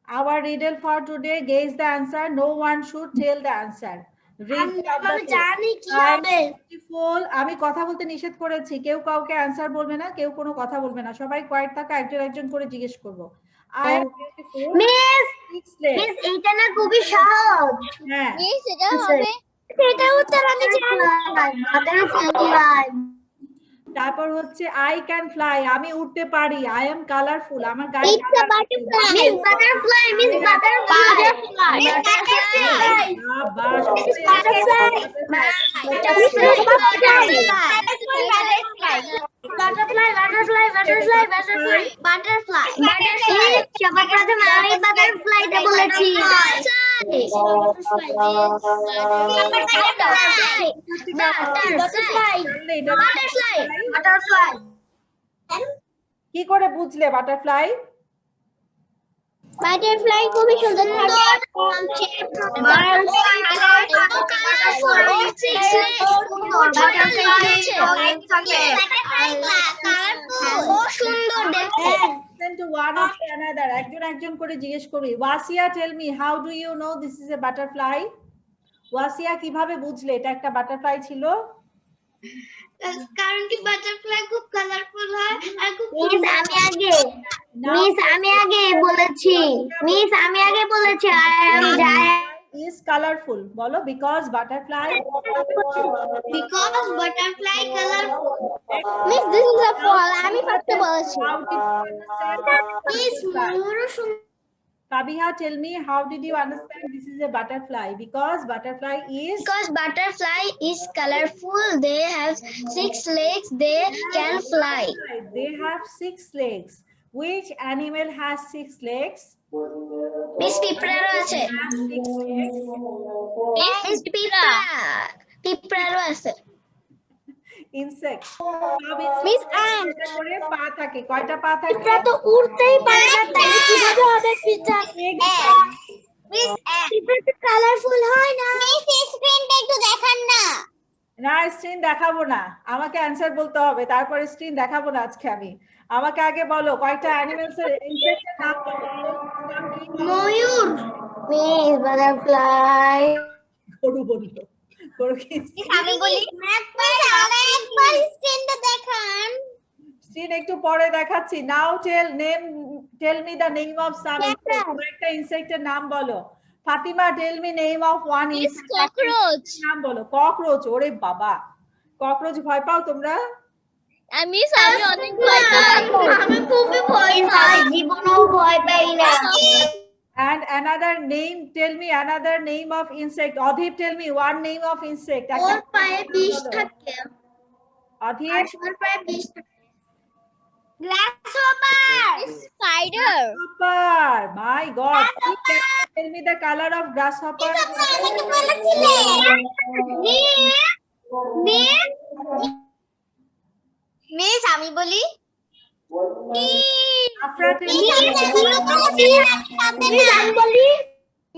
Our riddle for today, guess the answer. No one should tell the answer. আমি জানি কি হবে। আমি কথা বলতে নিষেধ করেছি, কেউ কাউকে অ্যানসার বলবে না, কেউ কোনো কথা বলবে না, সবাই কোয়াইট থাকা, একজন একজন করে জিজ্ঞেস করবো। I am beautiful. Miss miss এইটা না খুবই সহজ। হ্যাঁ, মিস এটা হবে। এটা উত্তর আমি জানি। বাটারফ্লাই। তারপর হচ্ছে I can fly, আমি উঠতে পারি। I am colorful, আমার গায়ে It's a butterfly. Miss Butterfly, Miss Butterfly. Bus Butterfly. সবার প্রথমে আমি বাটারফ্লাইটা বলেছি। Butterfly. কি করে বুঝলে বাটারফ্লাই? বাটারফ্লাই খুবই সুন্দর থাকে। Listen to one after another, একজন একজন করে জিজ্ঞেস করি। ওয়াসিয়া, tell me, how do you know this is a butterfly? ওয়াসিয়া, কিভাবে বুঝলে এটা একটা বাটারফ্লাই ছিল? কারণ কি বাটারফ্লাই খুব কালারফুল হয় আর খুব মিস আমি আগে বলেছি। মিস আমি আগে বলেছি is colorful, বলো, because butterfly colorful. Miss, this is a fall. আমি ফার্স্টে বলেছি। How did you understand? Miss মোরও Kabiha, tell me, how did you understand this is a butterfly? Because butterfly is colorful. They have 6 legs. They can fly. They have 6 legs. Which animal has 6 legs? Miss Pipraro আছে। Has 6 legs. Miss Pipraro আছে। Insect. Miss ant. করে পা থাকে, কয়টা পা থাকে? পিঁপড়া তো উড়তেই পারে না, তাহলে কিভাবে হবে পিঁপড়া? Miss পিঁপড়া তো কালারফুল হয় না। মিস স্ক্রিনটা একটু দেখান না। না, স্ক্রিন দেখাবো না, আমাকে অ্যানসার বলতে হবে, তারপরে স্ক্রিন দেখাবো না আজকে আমি। আমাকে আগে বলো কয়টা অ্যানিমেলস এর ইনসেক্টের নাম বলো। ময়ূর। Miss butterfly. গরু বললো, গরু কি? আমি বলি একবার স্ক্রিনটা দেখান। স্ক্রিন একটু পরে দেখাচ্ছি। Now tell me the name of some insect, একটা ইনসেক্টের নাম বলো। Fatima, tell me name of one insect, cockroach. নাম বলো। ককরোচ, ওরে বাবা, ককরোচ ভয় পাও তোমরা? আমি অনেক ভয় পাই। আমি খুবই ভয় পাই, জীবনেও ভয় পাই না। And another name, tell me another name of insect. Adhip, tell me one name of insect. ওর পায়ে বিষ থাকে। Adhip, ওর পায়ে বিষ থাকে। গ্রাসহপার। Spider. grasshopper. My God. Tell me the color of grasshopper. Miss আমি বলি Afra, tell me.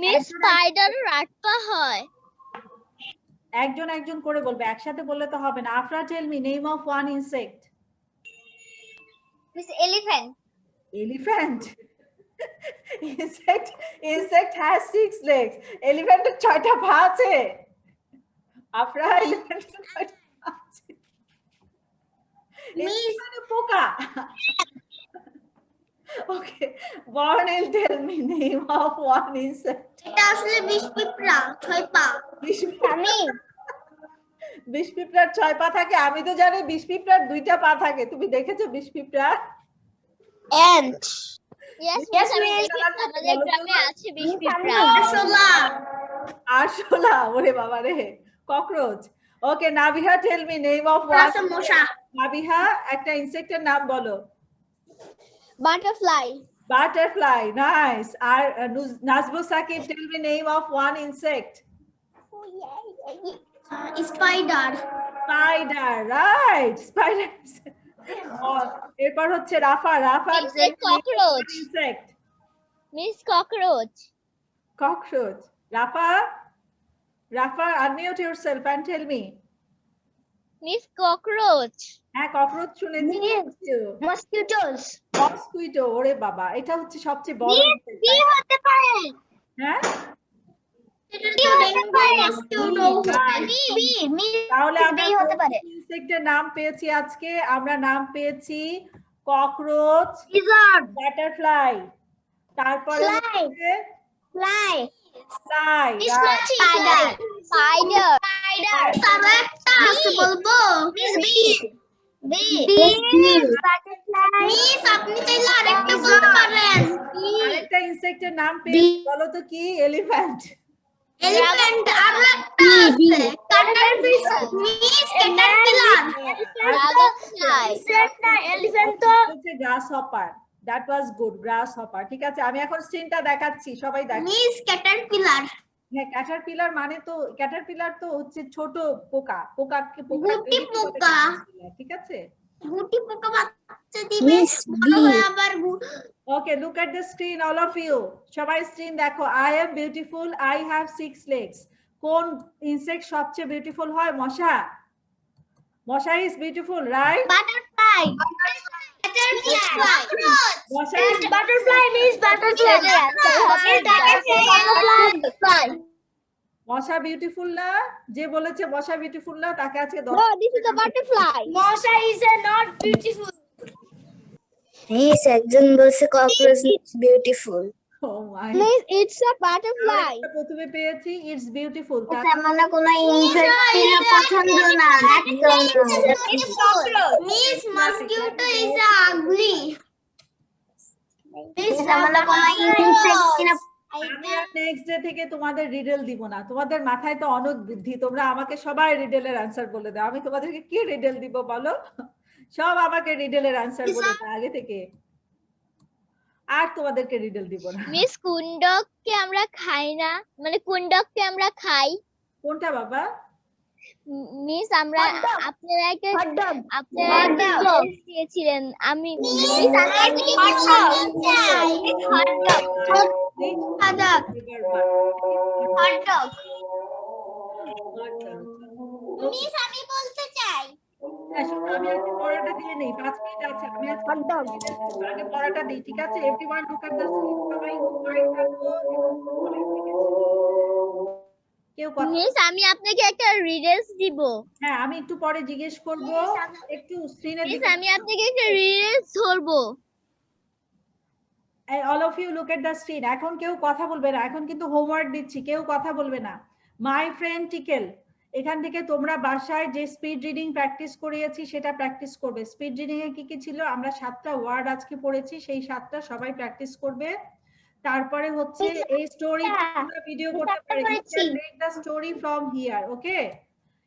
Miss spider রাত পা হয়। একজন একজন করে বলবে, একসাথে বললে তো হবে না। Afra, tell me name of one insect. Miss elephant. Elephant. insect has 6 legs. Elephant এর 6টা পা আছে। আফরা, elephant এর 6টা পা আছে। মানে পোকা। Okay, Bornil, tell me name of one insect. এটা আসলে বিষ পিঁপড়া 6 পা। আমি বিষ পিঁপড়ার 6 পা থাকে? আমি তো জানি বিষ পিঁপড়ার 2টা পা থাকে। তুমি দেখেছো বিষ পিঁপড়া? ant yes আমি দেখি আমাদের গ্রামে আছে বিষ পিঁপড়া আরশোলা, ওরে বাবা রে, cockroach. Okay, Nabiha, tell me name of one. মশা। নাবিহা, একটা ইনসেক্টের নাম বলো। Butterfly butterfly, nice. আর Nazbu Sakib, tell me name of one insect. Spider. Spider, right, spider. এরপর হচ্ছে Rafa. Rafa, cockroach insect. Miss cockroach cockroach. Rafa, unmute yourself and tell me. Miss cockroach হ্যাঁ, cockroach শুনেছি। মসকিউটোস। মসকুইটো, ওরে বাবা, এটা হচ্ছে সবচেয়ে বড় insect, কি হতে পারে? হ্যাঁ? কি হতে পারে? মসকিউটো। তাহলে আমরা হতে পারে। ইনসেক্টের নাম পেয়েছি আজকে। আমরা নাম পেয়েছি ককরোচ, লিজার্ড। বাটারফ্লাই, তারপরে Fly. হচ্ছে ফ্লাই। ফ্লাই, স্পাইডার স্পাইডার আরো একটা আছে বলবো। মিস আপনি চাইলে আরেকটা বলতে পারেন। আরেকটা ইনসেক্টের নাম পেয়েছি, বলো তো কি? এলিফ্যান্ট। এলিফ্যান্ট। আরো একটা আছে Caterpillar. Miss Caterpillar. Dragonfly elephant তো হচ্ছে গ্রাসহপার। That was good, গ্রাসহপার। ঠিক আছে, আমি এখন স্ক্রিনটা দেখাচ্ছি, সবাই দেখো। Miss Caterpillar. হ্যাঁ, ক্যাটারপিলার মানে তো, ক্যাটারপিলার তো হচ্ছে ছোট পোকা। পোকাকে গুটি পোকা। ঠিক আছে। গুটি পোকা বাচ্চা দিবে, বড় হয়ে আবার Okay, look at the screen, all of you. সবাই স্ক্রিন দেখো। I am beautiful, I have 6 legs. কোন ইনসেক্ট সবচেয়ে বিউটিফুল হয়? মশা। মশা is beautiful, right? বাটারফ্লাই। মশা is বাটারফ্লাই মিস বাটারফ্লাই। মশা বিউটিফুল না? যে বলেছে মশা বিউটিফুল না, তাকে আজকে this is a butterfly মশা ইজ নট বিউটিফুল। Yes, একজন বলছে cockroach beautiful. Oh my. Please, it's a butterfly আরেকটা প্রথমে পেয়েছি, ইটস বিউটিফুল। মানে কোন ইনসেক্ট ছিল পছন্দ না। Miss mosquito is ugly. Miss মানে কোন ইনসেক্ট ছিল। আমি আর নেক্সট ডে থেকে তোমাদের রিডেল দিব না। তোমাদের মাথায় তো অনেক বুদ্ধি, তোমরা আমাকে সবাই রিডেলের অ্যানসার বলে দাও। আমি তোমাদেরকে কি রিডেল দিব বলো? সব আমাকে রিডেলের অ্যানসার বলে দাও আগে থেকে। আর তোমাদেরকে রিডেল দিব না। মিস কুন্ডককে আমরা খাই না, মানে কুন্ডককে আমরা খাই। কোনটা বাবা? মিস আমরা আপনারা একটা দিয়েছিলেন। আমি আমি বলতে চাই। আমি আজকে পড়াটা দিয়ে নেই, 5 মিনিট আছে। আমি আগে পড়াটা দিই, ঠিক আছে? Everyone look at the screen. সবাই ফাইন থাকো। কেউ কথা? মিস আমি আপনাকে একটা রিডেলস দিব। হ্যাঁ, আমি একটু পরে জিজ্ঞেস করব। একটু স্ক্রিনের মিস দিকে। আমি আপনাকে একটা রিডেলস ধরবো। all of you look at the screen. এখন কেউ কথা বলবে না, এখন কিন্তু হোমওয়ার্ক দিচ্ছি, কেউ কথা বলবে না। মাই ফ্রেন্ড টিকেল, এখান থেকে তোমরা বাসায় যে স্পিড রিডিং প্র্যাকটিস করিয়েছি সেটা প্র্যাকটিস করবে। স্পিড রিডিং এ কি কি ছিল? আমরা 7টা ওয়ার্ড আজকে পড়েছি, সেই 7টা সবাই প্র্যাকটিস করবে। তারপরে হচ্ছে এই স্টোরি তোমরা ভিডিও করতে পারো। You can read the story from here, okay?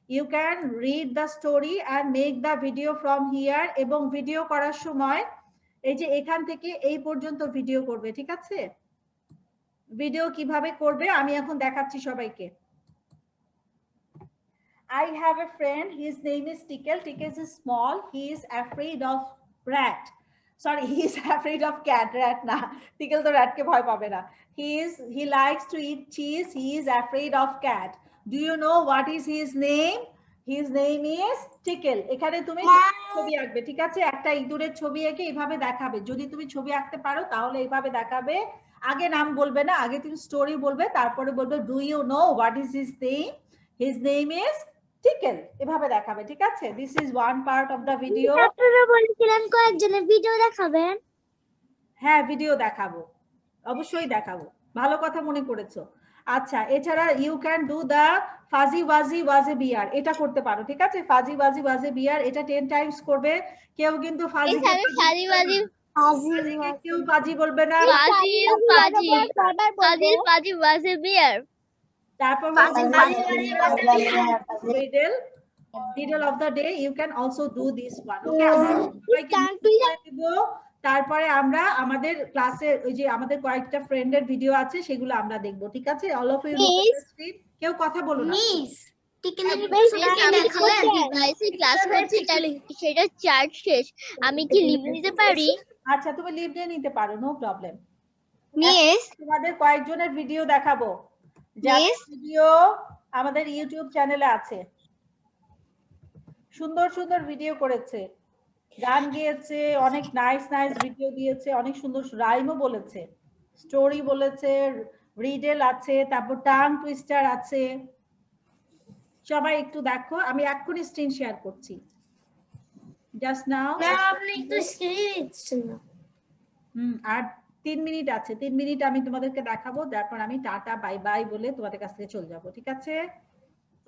You can read the story and make the video from here. এবং ভিডিও করার সময় এই যে এখান থেকে এই পর্যন্ত ভিডিও করবে, ঠিক আছে? ভিডিও কিভাবে করবে আমি এখন দেখাচ্ছি সবাইকে। I have a friend, his name is Tickle. Tickle is small, he is afraid of rat. Sorry, he is afraid of cat, rat na. Tickle to rat ke bhoy pabe na. He likes to eat cheese, he is afraid of cat. Do you know what is his name? His name is Tickle. এখানে তুমি ছবি আঁকবে, ঠিক আছে? একটা ইঁদুরের ছবি এঁকে এইভাবে দেখাবে। যদি তুমি ছবি আঁকতে পারো তাহলে এইভাবে দেখাবে। আগে নাম বলবে না, আগে তুমি স্টোরি বলবে, তারপরে বলবে do you know what is his name? His name is Tickle. এভাবে দেখাবে, ঠিক আছে? This is one part of the video. আপনারা বলেছিলেন কয়েকজনের ভিডিও দেখাবেন। হ্যাঁ, ভিডিও দেখাবো, অবশ্যই দেখাবো, ভালো কথা মনে করেছো। আচ্ছা, এছাড়া you can do the fuzzy wuzzy was a bear, এটা করতে পারো, ঠিক আছে? ফাজি ওয়াজি ওয়াজে বিয়ার, এটা 10 টাইমস করবে। কেউ কিন্তু ফাজি কেউ ফাজি বলবে না। তারপর middle of the day you can also do this one. Okay, তারপরে আমরা আমাদের ক্লাসে ওই যে আমাদের কয়েকটা ফ্রেন্ডের ভিডিও আছে সেগুলো আমরা দেখব, ঠিক আছে? All of you look at the screen. কেউ কথা বলো না। মিস ক্লাস করছি সেটা চার্জ শেষ, আমি কি লিভ নিতে পারি? আচ্ছা, তুমি লিভ নিয়ে নিতে পারো, নো প্রবলেম। মিস তোমাদের কয়েকজনের ভিডিও দেখাবো, যাদের ভিডিও আমাদের ইউটিউব চ্যানেলে আছে। সুন্দর সুন্দর ভিডিও করেছে, গান গেয়েছে, অনেক নাইস নাইস ভিডিও দিয়েছে, অনেক সুন্দর রাইমও বলেছে, স্টোরি বলেছে, রিডেল আছে, তারপর টাং টুইস্টার আছে। সবাই একটু দেখো, আমি এক্ষুনি স্ক্রিন শেয়ার করছি, জাস্ট নাও। আপনি একটু স্ক্রিন দিচ্ছেন না। আর 3 মিনিট আছে, 3 মিনিট আমি তোমাদেরকে দেখাবো, তারপর আমি টাটা বাই বাই বলে তোমাদের কাছ থেকে চলে যাব, ঠিক আছে?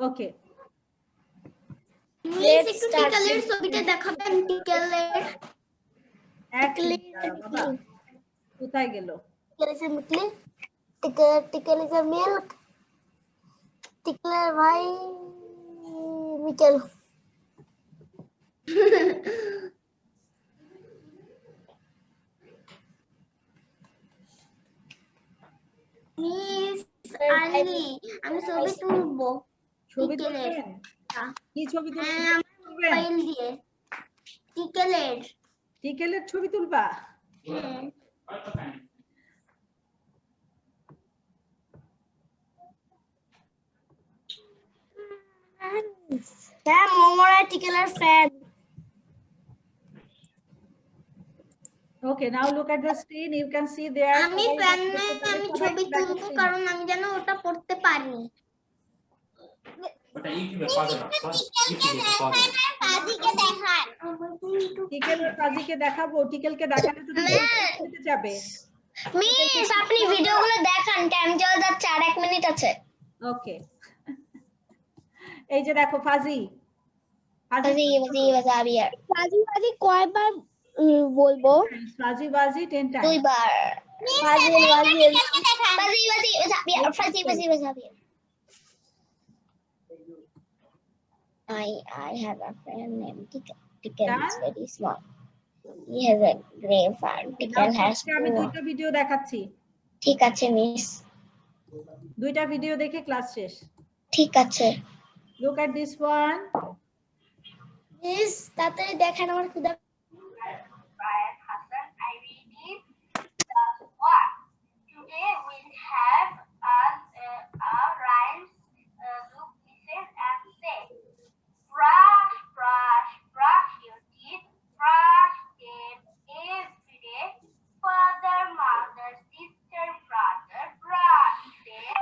ওকে, মিস একটু টিকেলের ছবিটা দেখাবেন। টিকেলের বাবা কোথায় গেল? টিকেল ইজ আ মিল্ক। টিকেলের ভাই মিকেল। মিস আলি, আমি ছবি তুলবো। ছবি তুলবেন? কি ছবি তুলবেন? মোবাইল দিয়ে টিকেলের ছবি তুলবা? হ্যাঁ, মোমোরা টিকেলের fan. Okay, now look at the screen. You can see there. আমি ফ্যান না, আমি ছবি তুলবো কারণ আমি যেন ওটা পড়তে পারি। ওটা ইউটিউবে পাওয়া যাবে, ইউটিউবে পাওয়া যাবে। ফাজিকে দেখান। টিকেলের ফাজিকে দেখাবো, টিকেলকে দেখালে তো টিকেল যাবে। মিস আপনি ভিডিওগুলো দেখান, টাইম চলে যাচ্ছে, আর 1 মিনিট আছে। ওকে, এই যে দেখো ফাজি ফাজি কয়বার বলবো? ফাজি বাজি 10 time. 2 bar. I have a friend named Tickle. Tickle is very small. He has a gray fur. Tickle has আমি 2. দুইটা ভিডিও দেখাচ্ছি, ঠিক আছে মিস। দুইটা ভিডিও দেখে ক্লাস শেষ। ঠিক আছে। Look at this one. Miss তাড়াতাড়ি দেখেন, আমার ক্ষুধা। I read it. That's what. Today we'll have a rhymes. Look, listen, and say. Brush, brush, brush your teeth. Brush them every day. Father, mother, sister, brother. Brush them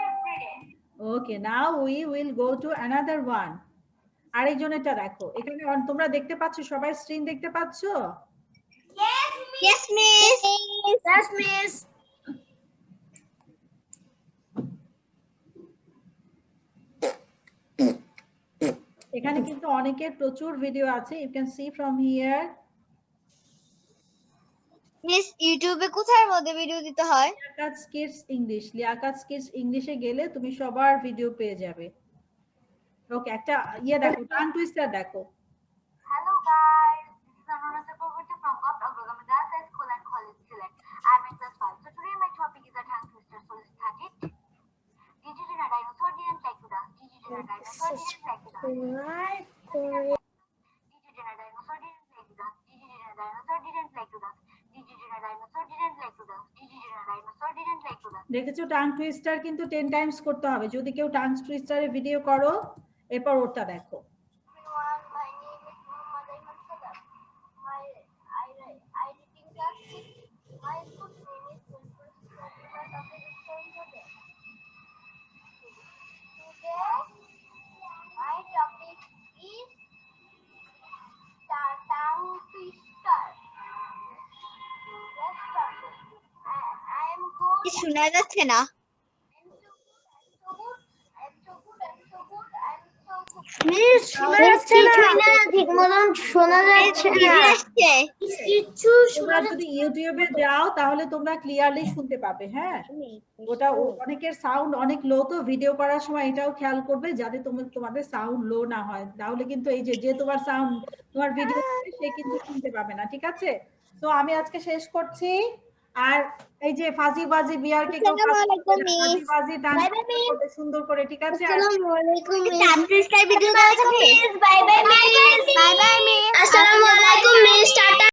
every day. Okay, now we will go to another one. আরেকজনেরটা দেখো, এখানে তোমরা দেখতে পাচ্ছ? সবাই screen দেখতে পাচ্ছ? Yes miss. Yes miss. এখানে কিন্তু অনেকের প্রচুর ভিডিও আছে, you can see from here. Miss ইউটিউবে কোথায় মধ্যে ভিডিও দিতে হয়? Liaquat kids English, Liaquat kids ইংলিশে গেলে তুমি সবার ভিডিও পেয়ে যাবে। ওকে, একটা দেখো, টাং টুইস্টার দেখো। Hello guys, this is Anuradha Pogoti from Gopt Agrogami Girls High School and College Select. I'm in class 5. So today my topic is a tongue twister. So let's start it. Digit in a dinosaur didn't like to dance. Digit in a dinosaur didn't like to dance. Digit in a dinosaur didn't like to dance. Digit in a dinosaur didn't like to dance. Digit in a dinosaur didn't like to dance. Digit in a dinosaur didn't like to dance. দেখেছো, tongue twister কিন্তু 10 Times করতে হবে। যদি কেউ tongue টুইস্টারের video করো, এরপর ওটা দেখো। Everyone, my name is Muhammad Ayman Sadaf. I reading class 6. My school name is Sulpur Scientific Office today. Today, my topic is tongue twister. Let's start. I am good. শোনা যাচ্ছে না। Miss শোনা যাচ্ছে না, ঠিক মতন শোনা যাচ্ছে না, কিচ্ছু তোমরা যদি ইউটিউবে যাও তাহলে তোমরা ক্লিয়ারলি শুনতে পাবে। হ্যাঁ, ওটা অনেকের সাউন্ড অনেক লো, তো ভিডিও করার সময় এটাও খেয়াল করবে যাতে তোমাদের সাউন্ড লো না হয়, তাহলে কিন্তু এই যে তোমার সাউন্ড তোমার ভিডিও সে কিন্তু শুনতে পাবে না। ঠিক আছে, তো আমি আজকে শেষ করছি। আর এই যে ফাজি বাজি বিয়ারকে কেউ ফাজি বাজি ডান্স করতে সুন্দর করে। ঠিক আছে, আসসালামু আলাইকুম মিস। সাবস্ক্রাইব ভিডিও দেওয়া যাবে। Bye bye miss, bye bye miss, আসসালামু আলাইকুম মিস, টাটা।